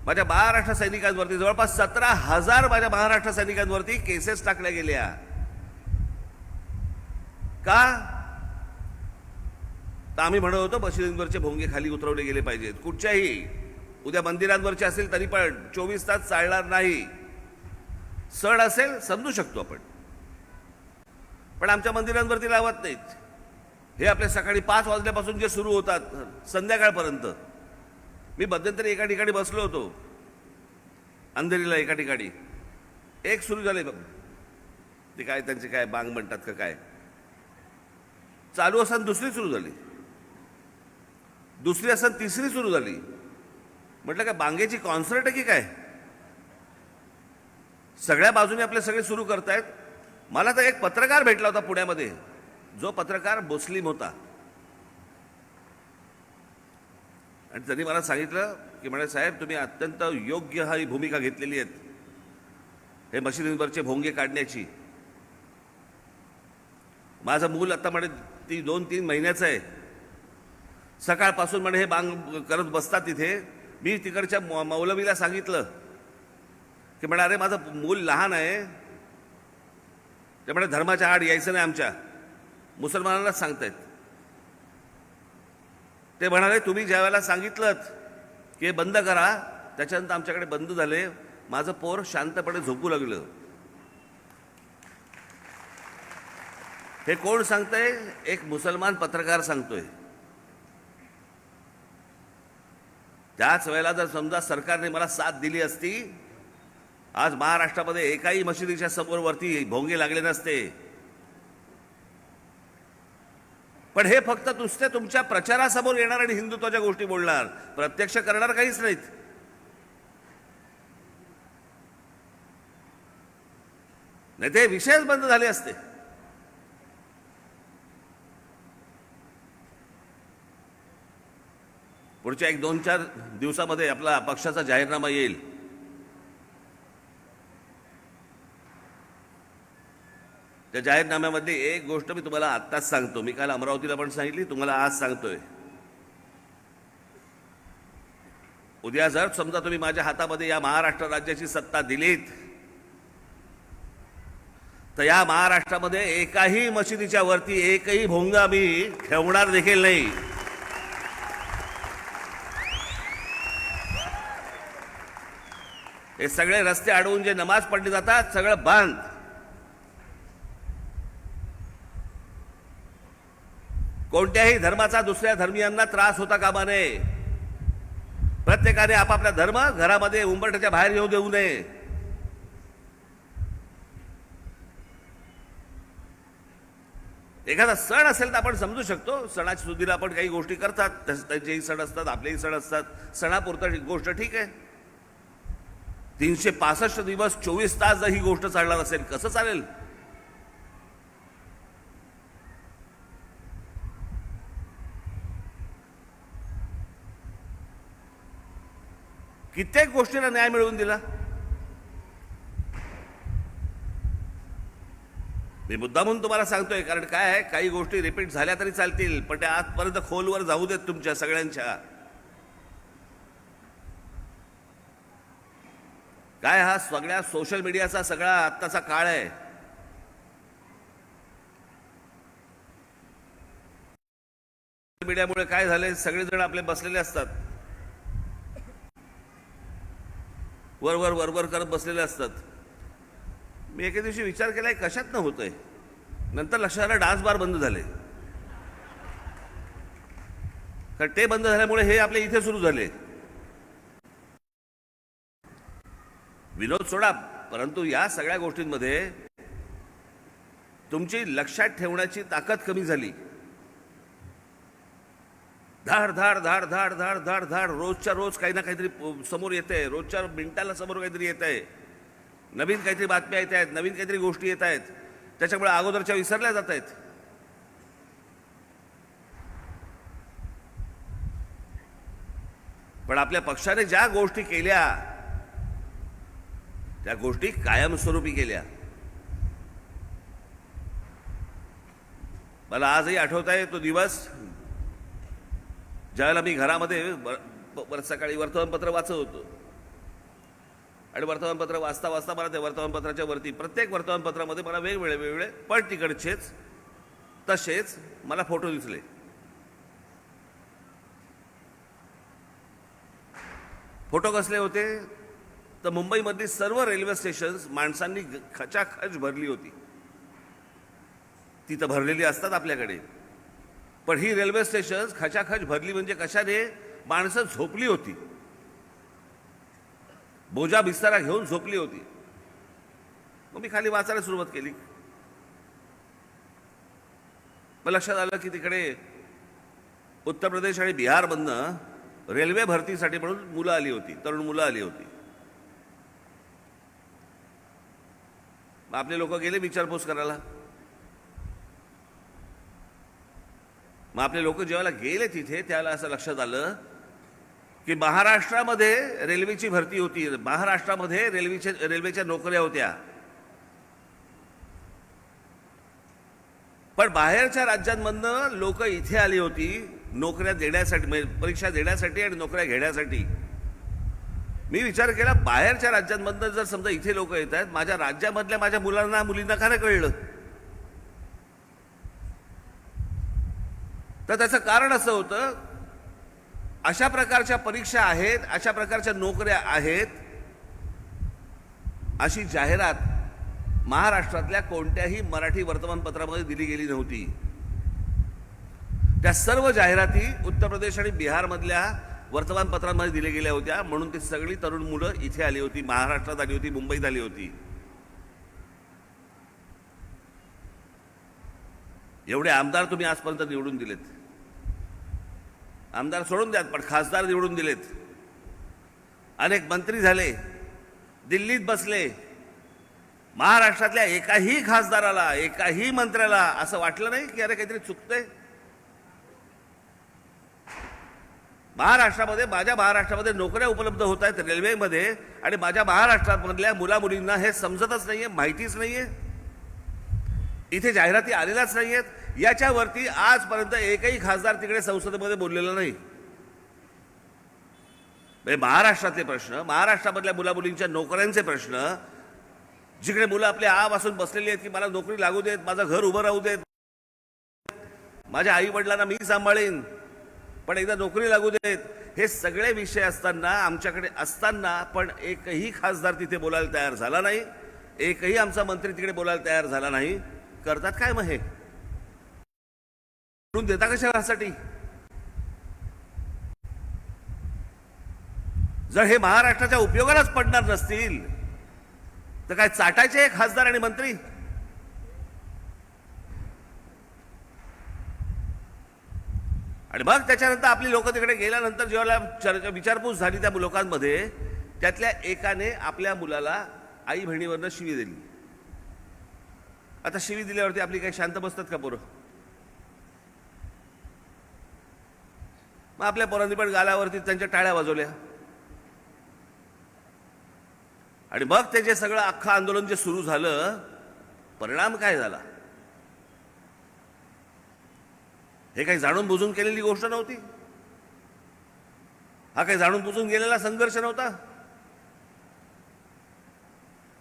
माझ्या महाराष्ट्र सैनिकांवरती जवळपास 17,000 माझ्या महाराष्ट्र सैनिकांवरती केसेस टाकल्या गेल्या. का? तर आम्ही म्हणत होतो मशिदींवरचे भोंगे खाली उतरवले गेले पाहिजेत. कुठच्याही, उद्या मंदिरांवरचे असेल तरी पण 24 तास चालणार नाही. सण असेल समजू शकतो आपण, पण आमच्या मंदिरांवरती लावत नाहीत. हे आपले सकाळी 5 वाजल्यापासून जे सुरू होतात संध्याकाळपर्यंत. मी मध्यंतरी एका ठिकाणी बसलो होतो, अंधेरीला एका ठिकाणी. एक सुरू झाले बघ, ते काय त्यांचे काय बांग म्हणतात का काय, चालू असताना दुसरी सुरू झाली, दुसरी असताना तिसरी सुरू झाली. म्हटलं काय बांगेची कॉन्सर्ट आहे की काय? सगळ्या बाजूने आपले सगळे सुरू करतायत. मला तर एक पत्रकार भेटला होता पुण्यामध्ये, जो पत्रकार मुस्लिम होता, आणि त्यांनी मला सांगितलं की म्हणे साहेब तुम्ही अत्यंत योग्य ही भूमिका घेतलेली आहेत हे मशिदींवरचे भोंगे काढण्याची. माझं मूल आता म्हणे 2-3 महिन्याचं आहे. सकाळपासून म्हणे हे बांग करत बसतात तिथे. मी तिकडच्या मौलवीला सांगितलं की म्हणा अरे माझं मूल लहान आहे, ते म्हणे धर्माच्या आड यायचं नाही, आमच्या मुसलमानांनाच सांगतायत. ते म्हणाले तुम्ही ज्या वेळेला सांगितलं की हे बंद करा, त्याच्यानंतर आमच्याकडे बंद झाले, माझं पोर शांतपणे झोपू लागलं. हे कोण सांगतंय? एक मुसलमान पत्रकार सांगतोय. त्याच वेळेला जर समजा सरकारने मला साथ दिली असती, आज महाराष्ट्रामध्ये एकाही मशिदीच्या समोर वरती भोंगे लागले नसते. पण हे फक्त नुसते तुमच्या प्रचारासमोर येणार आणि हिंदुत्वाच्या गोष्टी बोलणार, प्रत्यक्ष करणार काहीच नाहीत. नाही ते विषयच बंद झाले असते. पुढच्या 1-2-4 दिवसामध्ये आपला पक्षाचा जाहीरनामा येईल. त्या जाहीरनाम्यामधली एक गोष्ट मी तुम्हाला आत्ताच सांगतो. मी काल अमरावतीला पण सांगितली, तुम्हाला आज सांगतोय. उद्या जर समजा तुम्ही माझ्या हातामध्ये या महाराष्ट्र राज्याची सत्ता दिलीत, तर या महाराष्ट्रामध्ये एकाही मशिदीच्या वरती एकही भोंगा मी ठेवणार देखील नाही. हे सगळे रस्ते अडवून जे नमाज पडली जातात सगळं बंद. कोणत्याही धर्माचा दुसऱ्या धर्मीयांना त्रास होता कामा नये. प्रत्येकाने आपापला धर्म घरामध्ये उंबरठ्याच्या बाहेर येऊ देऊ नये. एखादा सण असेल तर आपण समजू शकतो, सणाच्या सुधीला आपण काही गोष्टी करतात, त्यांचेही सण असतात, आपलेही सण असतात. सणापुरता गोष्ट ठीक आहे. 365 दिवस 24 तास जर ही गोष्ट चालणार असेल कसं चालेल? कित्येक गोष्टीला न्याय मिळवून दिला. मी मुद्दा म्हणून तुम्हाला सांगतोय, कारण काय आहे, काही गोष्टी रिपीट झाल्या तरी चालतील, पण त्या आजपर्यंत खोलवर जाऊ देत तुमच्या सगळ्यांच्या. काय हा सगळ्या सोशल मीडियाचा सगळा आत्ताचा काळ आहे. सोशल मीडियामुळे काय झालंय, सगळेजण आपले बसलेले असतात, वर वर करत बसलेले असतात. मी एके दिवशी विचार केलाय कशात न होतंय, नंतर लक्षात आलं डान्स बार बंद झाले. कारण ते बंद झाल्यामुळे हे आपले इथे सुरू झाले. विनोद सोडा, परंतु या सगळ्या गोष्टींमध्ये तुमची लक्षात ठेवण्याची ताकद कमी झाली. धाड धाड धाड धाड धाड धाड धाड रोजच्या रोज काही ना काहीतरी समोर येत आहे, रोजच्या मिनिटाला समोर काहीतरी येत आहे, नवीन काहीतरी बातम्या येत आहेत, नवीन काहीतरी गोष्टी येत आहेत, त्याच्यामुळे अगोदरच्या विसरल्या जात आहेत. पण आपल्या पक्षाने ज्या गोष्टी केल्या त्या गोष्टी कायमस्वरूपी केल्या. मला आजही आठवत आहे तो दिवस ज्यावेळेला मी घरामध्ये सकाळी वर्तमानपत्र वाचत होतो आणि वर्तमानपत्र वाचता वाचता मला त्या वर्तमानपत्राच्या वरती प्रत्येक वर्तमानपत्रामध्ये मला वेगवेगळे पण तिकडचेच तसेच मला फोटो दिसले. फोटो कसले होते तर मुंबईमधली सर्व रेल्वे स्टेशन्स माणसांनी खचाखच भरली होती. ती तर भरलेली असतात आपल्याकडे, पण ही रेल्वे स्टेशन्स खचाखच भरली म्हणजे कशाने? माणसं झोपली होती, बोजा बिस्तारा घेऊन झोपली होती. मग मी खाली वाचायला सुरुवात केली. मग लक्षात आलं की तिकडे उत्तर प्रदेश आणि बिहारमधनं रेल्वे भरतीसाठी म्हणून मुलं आली होती, तरुण मुलं आली होती. आपले लोक गेले विचारपूस करायला. मग आपले लोक जेव्हा गेले तिथे त्याला असं लक्षात आलं की महाराष्ट्रामध्ये रेल्वेची भरती होती, महाराष्ट्रामध्ये रेल्वेच्या नोकऱ्या होत्या, पण बाहेरच्या राज्यांमधनं लोक इथे आली होती. नोकऱ्या देण्यासाठी, म्हणजे परीक्षा देण्यासाठी आणि नोकऱ्या घेण्यासाठी. मी विचार केला, बाहेरच्या राज्यांमधनं जर समजा इथे लोक येत आहेत, माझ्या राज्यामधल्या माझ्या मुलांना मुलींना का नाही कळलं? तर त्याचं कारण असं होतं, अशा प्रकारच्या परीक्षा आहेत, अशा प्रकारच्या नोकऱ्या आहेत, अशी जाहिरात महाराष्ट्रातल्या कोणत्याही मराठी वर्तमानपत्रामध्ये दिली गेली नव्हती. त्या सर्व जाहिराती उत्तर प्रदेश आणि बिहारमधल्या वर्तमानपत्रांमध्ये दिल्या गेल्या होत्या. म्हणून ती सगळी तरुण मुलं इथे आली होती, महाराष्ट्रात आली होती, मुंबईत आली होती. एवढे आमदार तुम्ही आजपर्यंत निवडून दिलेत. आमदार सोडून द्यात, पण खासदार निवडून दिलेत. अनेक मंत्री झाले, दिल्लीत बसले. महाराष्ट्रातल्या एकाही खासदाराला, एकाही मंत्र्याला असं वाटलं नाही की अरे काहीतरी चुकतंय. माझ्या महाराष्ट्रामध्ये नोकऱ्या उपलब्ध होत आहेत रेल्वेमध्ये, आणि माझ्या महाराष्ट्रामधल्या मुलामुलींना हे समजतच नाहीये, माहितीच नाहीये, इथे जाहिराती आलेल्याच नाहीयेत. याच्यावरती आजपर्यंत एकही खासदार तिकडे संसदेमध्ये बोललेला नाही. म्हणजे महाराष्ट्रातले प्रश्न, महाराष्ट्रामधल्या मुलामुलींच्या नोकऱ्यांचे प्रश्न, जिकडे मुलं आपल्या आपासून बसलेली आहेत की मला नोकरी लागू देत, माझं घर उभं राहू देत, माझ्या आई वडिलांना मी सांभाळीन, पण एकदा नोकरी लागू देत, हे सगळे विषय असताना, आमच्याकडे असताना, पण एकही खासदार तिथे बोलायला तयार झाला नाही, एकही आमचा मंत्री तिकडे बोलायला तयार झाला नाही. करतात काय मग हे? देता कशासाठी? जर हे महाराष्ट्राच्या उपयोगालाच पडणार नसतील तर काय चाटायचे खासदार आणि मंत्री? आणि मग त्याच्यानंतर आपली लोक तिकडे गेल्यानंतर जेव्हा विचारपूस झाली त्या लोकांमध्ये, त्यातल्या एकाने आपल्या मुलाला आई बहिणीवरनं शिवी दिली. आता शिवी दिल्यावरती आपली काही शांत बसतात का पोरं? मग आपल्या पोरांनी पण गालावरती त्यांच्या टाळ्या वाजवल्या. आणि मग ते जे सगळं अख्खं आंदोलन जे सुरू झालं, परिणाम काय झाला? हे काही जाणून बुजून केलेली गोष्ट नव्हती. हा काही जाणून बुजून गेलेला संघर्ष नव्हता.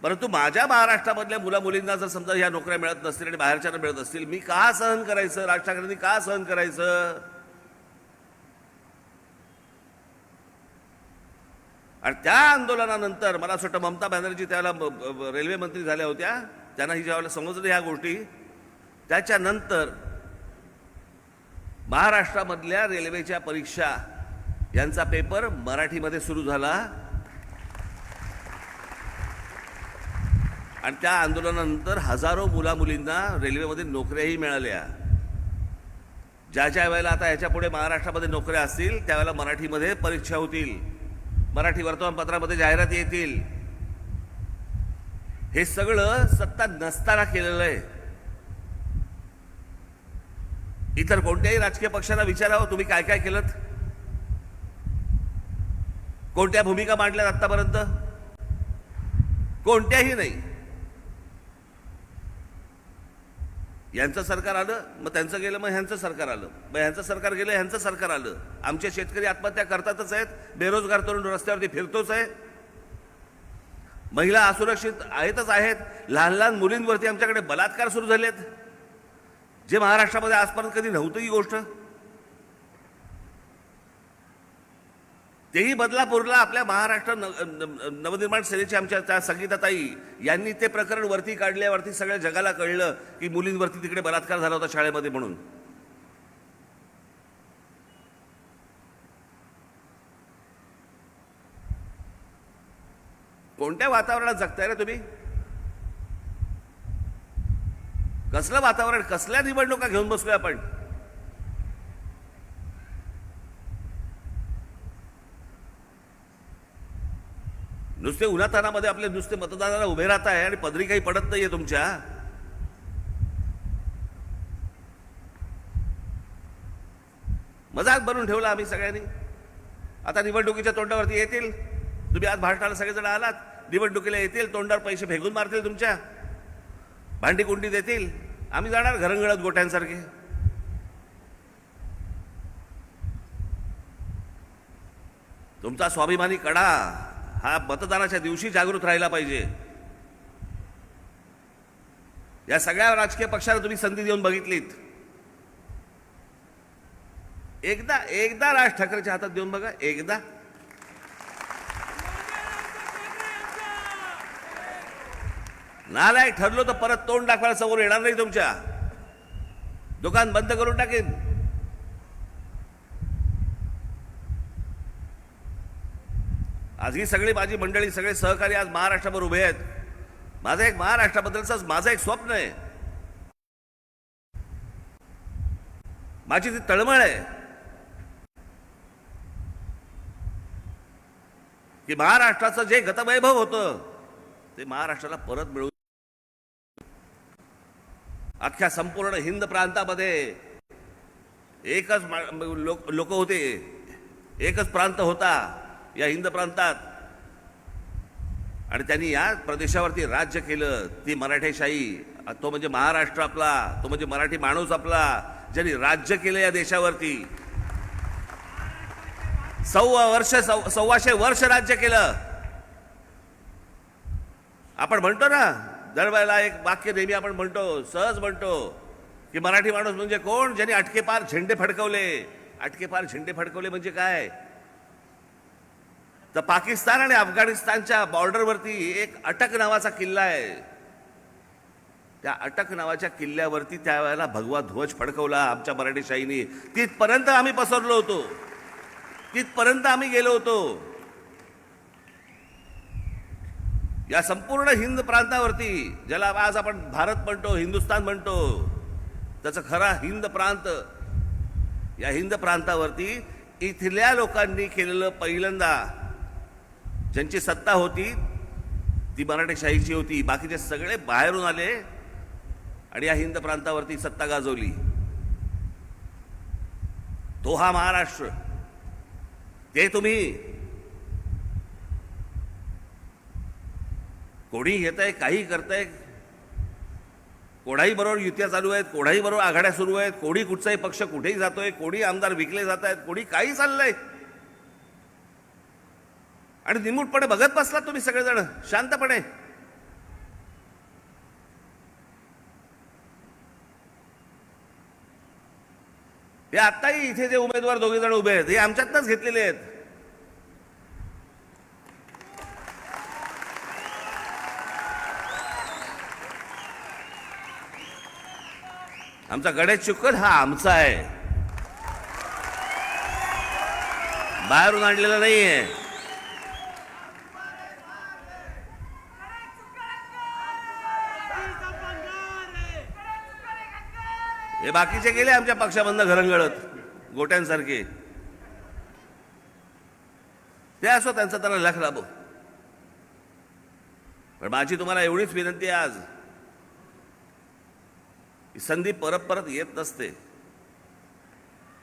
परंतु माझ्या महाराष्ट्रामधल्या मुला मुलींना जर समजा ह्या नोकऱ्या मिळत नसतील आणि बाहेरच्यांना मिळत असतील, मी का सहन करायचं? राज ठाकरेंनी का सहन करायचं? आणि त्या आंदोलनानंतर मला असं वाटतं ममता बॅनर्जी त्यावेळेला रेल्वे मंत्री झाल्या होत्या, त्यांना ही ज्यावेळेला समजलं ह्या गोष्टी, त्याच्यानंतर महाराष्ट्रामधल्या रेल्वेच्या परीक्षा यांचा पेपर मराठीमध्ये सुरू झाला. आणि त्या आंदोलनानंतर हजारो मुलामुलींना रेल्वेमध्ये नोकऱ्याही मिळाल्या. ज्या वेळेला आता याच्या पुढे महाराष्ट्रामध्ये नोकऱ्या असतील त्यावेळेला मराठीमध्ये परीक्षा होतील, मराठी वर्तमानपत्रामध्ये जाहिराती येतील. हे सगळं सत्ता नसताना केलेलं आहे. इतर कोणत्याही राजकीय पक्षांना विचारावं तुम्ही काय काय केलं, कोणत्या भूमिका मांडल्यात आतापर्यंत? कोणत्याही नाही. यांचं सरकार आलं मग त्यांचं गेलं, मग ह्यांचं सरकार आलं, मग ह्यांचं सरकार गेलं ह्यांचं सरकार आलं. आमचे शेतकरी आत्महत्या करतातच आहेत, बेरोजगार तरुण रस्त्यावरती फिरतोच आहे, महिला असुरक्षित आहेतच आहेत, लहान लहान मुलींवरती आमच्याकडे बलात्कार सुरू झालेत, जे महाराष्ट्रामध्ये आजपर्यंत कधी नव्हतं ही गोष्ट. तेही बदलापूरला आपल्या महाराष्ट्र नवनिर्माण सेनेच्या आमच्या त्या संगीताताई यांनी ते प्रकरण वरती काढल्यावरती सगळ्या जगाला कळलं की मुलींवरती तिकडे बलात्कार झाला होता शाळेमध्ये म्हणून. कोणत्या वातावरणात जगताय रे तुम्ही? कसलं वातावरण, कसल्या निवडणुका घेऊन बसलोय आपण? नुसते उन्हातानामध्ये आपले नुसते मतदानाला उभे राहत आहे आणि पदरी काही पडत नाहीये तुमच्या. मजाक बनवून ठेवला आम्ही सगळ्यांनी. आता निवडणुकीच्या तोंडावरती येतील, तुम्ही आज भाषणाला सगळेजण आलात, निवडणुकीला येतील, तोंडावर पैसे फेकून मारतील, तुमच्या भांडी कुंडी देतील, आम्ही जाणार घरंगळत गोट्यांसारखे. तुमचा स्वाभिमानी कडा हा मतदानाच्या दिवशी जागृत राहिला पाहिजे. या सगळ्या राजकीय पक्षाला तुम्ही संधी देऊन बघितलीत. एकदा राज ठाकरेच्या हातात देऊन बघा. एकदा नालायक ठरलो तर परत तोंड दाखवायला समोर येणार नाही. तुमच्या दुकान बंद करून टाकेन. आज ही सगळी माझी मंडळी, सगळे सहकारी आज महाराष्ट्रावर उभे आहेत. माझं एक महाराष्ट्राबद्दलच माझं एक स्वप्न आहे. माझी ती तळमळ आहे की महाराष्ट्राचं जे गतवैभव होतं ते महाराष्ट्राला परत मिळवून. अख्ख्या संपूर्ण हिंद प्रांतामध्ये एकच लोक होते, एकच प्रांत होता या हिंद प्रांतात, आणि त्यांनी या प्रदेशावरती राज्य केलं. ती मराठेशाही, तो म्हणजे महाराष्ट्र आपला, तो म्हणजे मराठी माणूस आपला, ज्यांनी राज्य केलं या देशावरती. 125 वर्ष राज्य केलं. आपण म्हणतो ना दरवेळेला एक वाक्य नेहमी आपण म्हणतो, सहज म्हणतो की मराठी माणूस म्हणजे कोण? ज्यांनी अटकेपार झेंडे फडकवले. अटकेपार झेंडे फडकवले म्हणजे काय? तर पाकिस्तान आणि अफगाणिस्तानच्या बॉर्डरवरती एक अटक नावाचा किल्ला आहे. त्या अटक नावाच्या किल्ल्यावरती त्यावेळेला भगवा ध्वज फडकवला आमच्या मराठीशाहीने. तिथपर्यंत आम्ही पसरलो होतो, तिथपर्यंत आम्ही गेलो होतो. या संपूर्ण हिंद प्रांतावरती, ज्याला आज आपण भारत म्हणतो, हिंदुस्थान म्हणतो, त्याचा खरा हिंद प्रांत, या हिंद प्रांतावरती इथल्या लोकांनी केलेलं पहिल्यांदा ज्यांची सत्ता होती ती मराठेशाहीची होती. बाकीचे सगळे बाहेरून आले आणि या हिंद प्रांतावरती सत्ता गाजवली. तो हा महाराष्ट्र. ते तुम्ही कोणी येतंय, काही करताय, कोणाही बरोबर युत्या चालू आहेत, कोणाही बरोबर आघाड्या सुरू आहेत, कोणी कुठचाही पक्ष कुठेही जातोय, कोणी आमदार विकले जात आहेत, कोणी काही चाललंय, आणि निमूटपणे बघत बसलात तुम्ही सगळेजण शांतपणे. हे आत्ताही इथे जे उमेदवार दोघे जण उभे आहेत हे आमच्यातनंच घेतलेले आहेत. आमचा गणेश चुक्कल हा आमचा आहे, बाहेरून आणलेला नाहीये. हे बाकीचे गेले आमच्या पक्षामधनं घरंगळत गोट्यांसारखे. ते असो, त्यांचा त्यांना लख लाभो. पण माझी तुम्हाला एवढीच विनंती आहे आज, संधी परत परत येत नसते.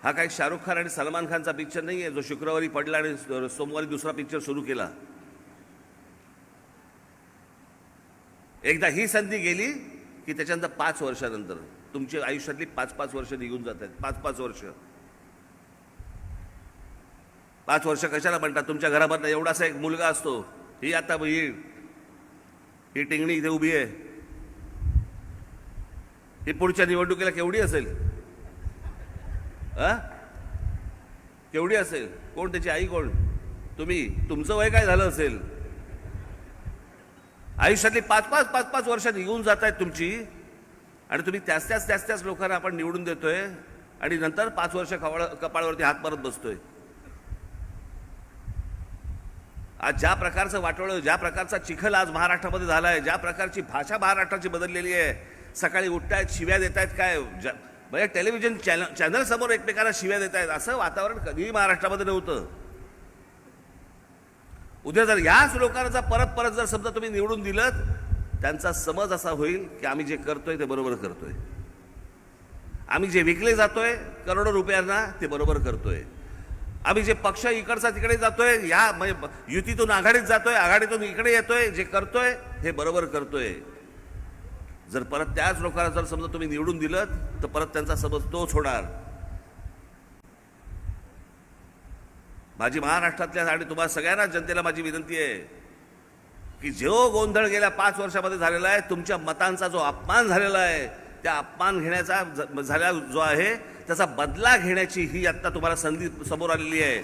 हा काही शाहरुख खान आणि सलमान खानचा पिक्चर नाही आहे जो शुक्रवारी पडला आणि सोमवारी दुसरा पिक्चर सुरू केला. एकदा ही संधी गेली की त्याच्यानंतर 5 वर्षानंतर तुमच्या आयुष्यातली 5-5 वर्ष निघून जात आहेत. 5-5 वर्ष. 5 वर्ष कशाला म्हणतात? तुमच्या घरामधला एवढासा एक मुलगा असतो, ही आता ही टिंगणी इथे उभी आहे, ही पुढच्या निवडणुकीला केवढी असेल? केवढी असेल? कोण त्याची आई? कोण तुम्ही? तुमचं वय काय झालं असेल? आयुष्यातली 5-5 वर्ष निघून जात आहेत तुमची, आणि तुम्ही त्याच लोकांना आपण निवडून देतोय आणि नंतर 5 वर्ष कपाळावरती हात मारत बसतोय. आज ज्या प्रकारचं वाटोळं, ज्या प्रकारचा चिखल आज महाराष्ट्रामध्ये झाला आहे, ज्या प्रकारची भाषा महाराष्ट्राची बदललेली आहे, सकाळी उठतायत शिव्या देत आहेत, काय म्हणजे टेलिव्हिजन चॅनल समोर एकमेकांना शिव्या देत आहेत, असं वातावरण कधीही महाराष्ट्रामध्ये नव्हतं. उद्या जर याच लोकांचा परत जर समजा तुम्ही निवडून दिलं, त्यांचा समज असा होईल की आम्ही जे करतोय ते बरोबर करतोय, आम्ही जे विकले जातोय करोडो रुपयांना ते बरोबर करतोय, आम्ही जे पक्ष इकडचा तिकडे जातोय, या युतीतून आघाडीत जातोय, आघाडीतून इकडे येतोय, जे करतोय हे बरोबर करतोय. जर परत त्याच लोकांना जर समजा तुम्ही निवडून दिलं तर परत त्यांचा समज तोच होणार. माझी महाराष्ट्रातल्या आणि तुम्हा सगळ्यांना जनतेला माझी विनंती आहे की जो गोंधळ गेल्या 5 वर्षामध्ये झालेला आहे, तुमच्या मतांचा जो अपमान झालेला आहे, त्या अपमान घेण्याचा झाला जो आहे त्याचा बदला घेण्याची ही आत्ता तुम्हाला संधी समोर आलेली आहे.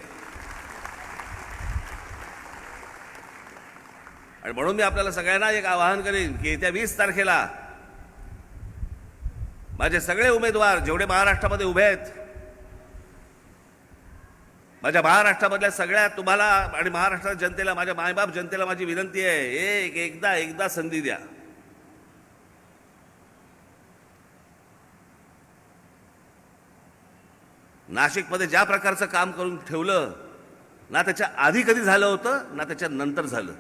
आणि म्हणून मी आपल्याला सगळ्यांना एक आवाहन करेन की येत्या 20 तारखेला माझे सगळे उमेदवार जेवढे महाराष्ट्रामध्ये उभे आहेत, माझ्या महाराष्ट्रामधल्या सगळ्या तुम्हाला आणि महाराष्ट्राच्या जनतेला, माझ्या मायबाप जनतेला माझी विनंती आहे, एकदा संधी द्या. नाशिकमध्ये ज्या प्रकारचं काम करून ठेवलं ना त्याच्या आधी कधी झालं होतं ना त्याच्या नंतर झालं.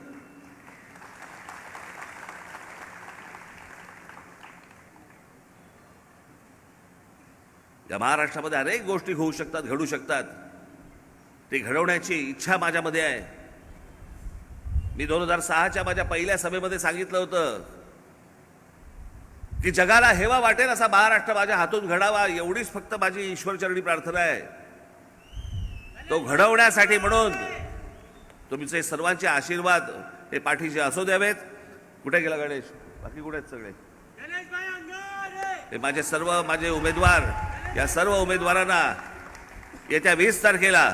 या महाराष्ट्रामध्ये अनेक गोष्टी होऊ शकतात, घडू शकतात. ते घडवण्याची इच्छा माझ्यामध्ये आहे. मी 2006च्या माझ्या पहिल्या सभेमध्ये सांगितलं होतं की जगाला हेवा वाटेल असा महाराष्ट्र माझ्या हातून घडावा, एवढीच फक्त माझी ईश्वरचरणी प्रार्थना आहे. तो घडवण्यासाठी म्हणून तुमचे सर्वांचे आशीर्वाद हे पाठीशी असू द्यावेत. कुठे गेला गणेश? बाकी कुठे आहेत सगळे? हे माझे उमेदवार, या सर्व उमेदवारांना येत्या 20 तारखेला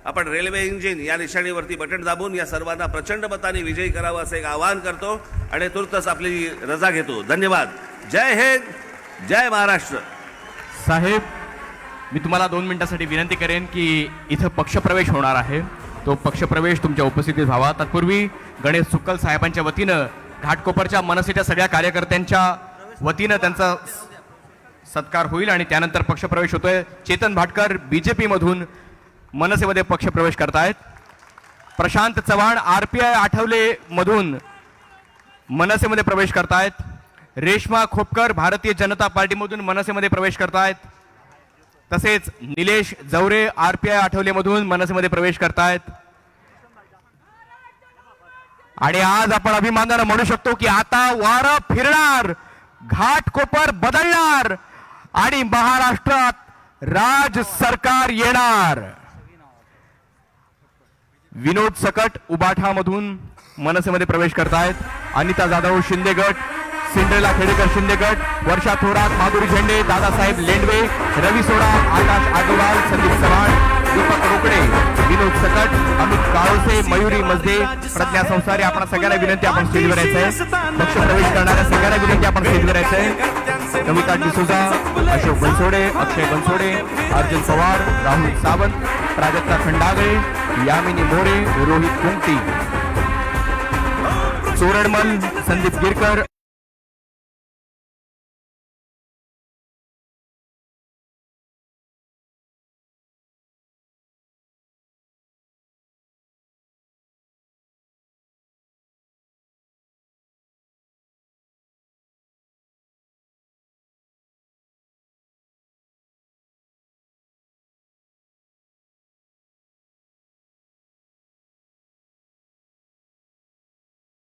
आपण रेल्वे इंजिन या निशाणीवरती बटन दाबून या सर्वांना प्रचंड मताने विजयी करावं असं एक आवाहन करतो आणि तुर्तच आपली रजा घेतो. धन्यवाद. जय हिंद, जय महाराष्ट्र.
साहेब, मी तुम्हाला 2 मिनिटासाठी विनंती करेन की इथं पक्षप्रवेश होणार आहे, तो पक्षप्रवेश तुमच्या उपस्थितीत व्हावा. तत्पूर्वी गणेश सुक्कल साहेबांच्या वतीनं घाटकोपरच्या मनसेच्या सगळ्या कार्यकर्त्यांच्या वतीनं त्यांचा सत्कार होईल आणि त्यानंतर पक्षप्रवेश होतोय. चेतन भाटकर बीजेपी मधून मनसेमध्ये पक्षप्रवेश करतायत. प्रशांत चव्हाण RPI आठवले मधून मनसेमध्ये प्रवेश करतायत. रेश्मा खोपकर भारतीय जनता पार्टीमधून मनसेमध्ये प्रवेश करतायत. तसेच निलेश जवरे RPI आठवले मधून मनसेमध्ये प्रवेश करतायत. आणि आज आपण अभिमानानं म्हणू शकतो की आता वारं फिरणार, घाटकोपर बदलणार आणि महाराष्ट्रात राज सरकार येणार. विनोद सकट उबाठामधून मनसेमध्ये प्रवेश करतायत. अनिता जाधव शिंदे गट, सिंड्रेला खेडेकर शिंदे गट, वर्षा थोरात, माधुरी झेंडे, दादासाहेब लेंडवे, रवी सोडा, आकाश आगोवाल, संदीप चव्हाण, दीपक रोकडे, विनोद सकट, अमित काळोसे, मयुरी मजदे, प्रज्ञा संसारे. आपण सगळ्यांना विनंती आपण स्टेजवर यायचंय. पक्ष प्रवेश करणाऱ्या सगळ्यांना विनंती आपण स्टेजवर यायचंय. कविता डिसोजा, अशोक बनसोडे, अक्षय बनसोडे, अर्जुन पवार, राहुल सावंत, प्राजक्ता खंडागळे, यामिनी मोरे, रोहित कुंटी, चोरडमल, संदीप गिरकर.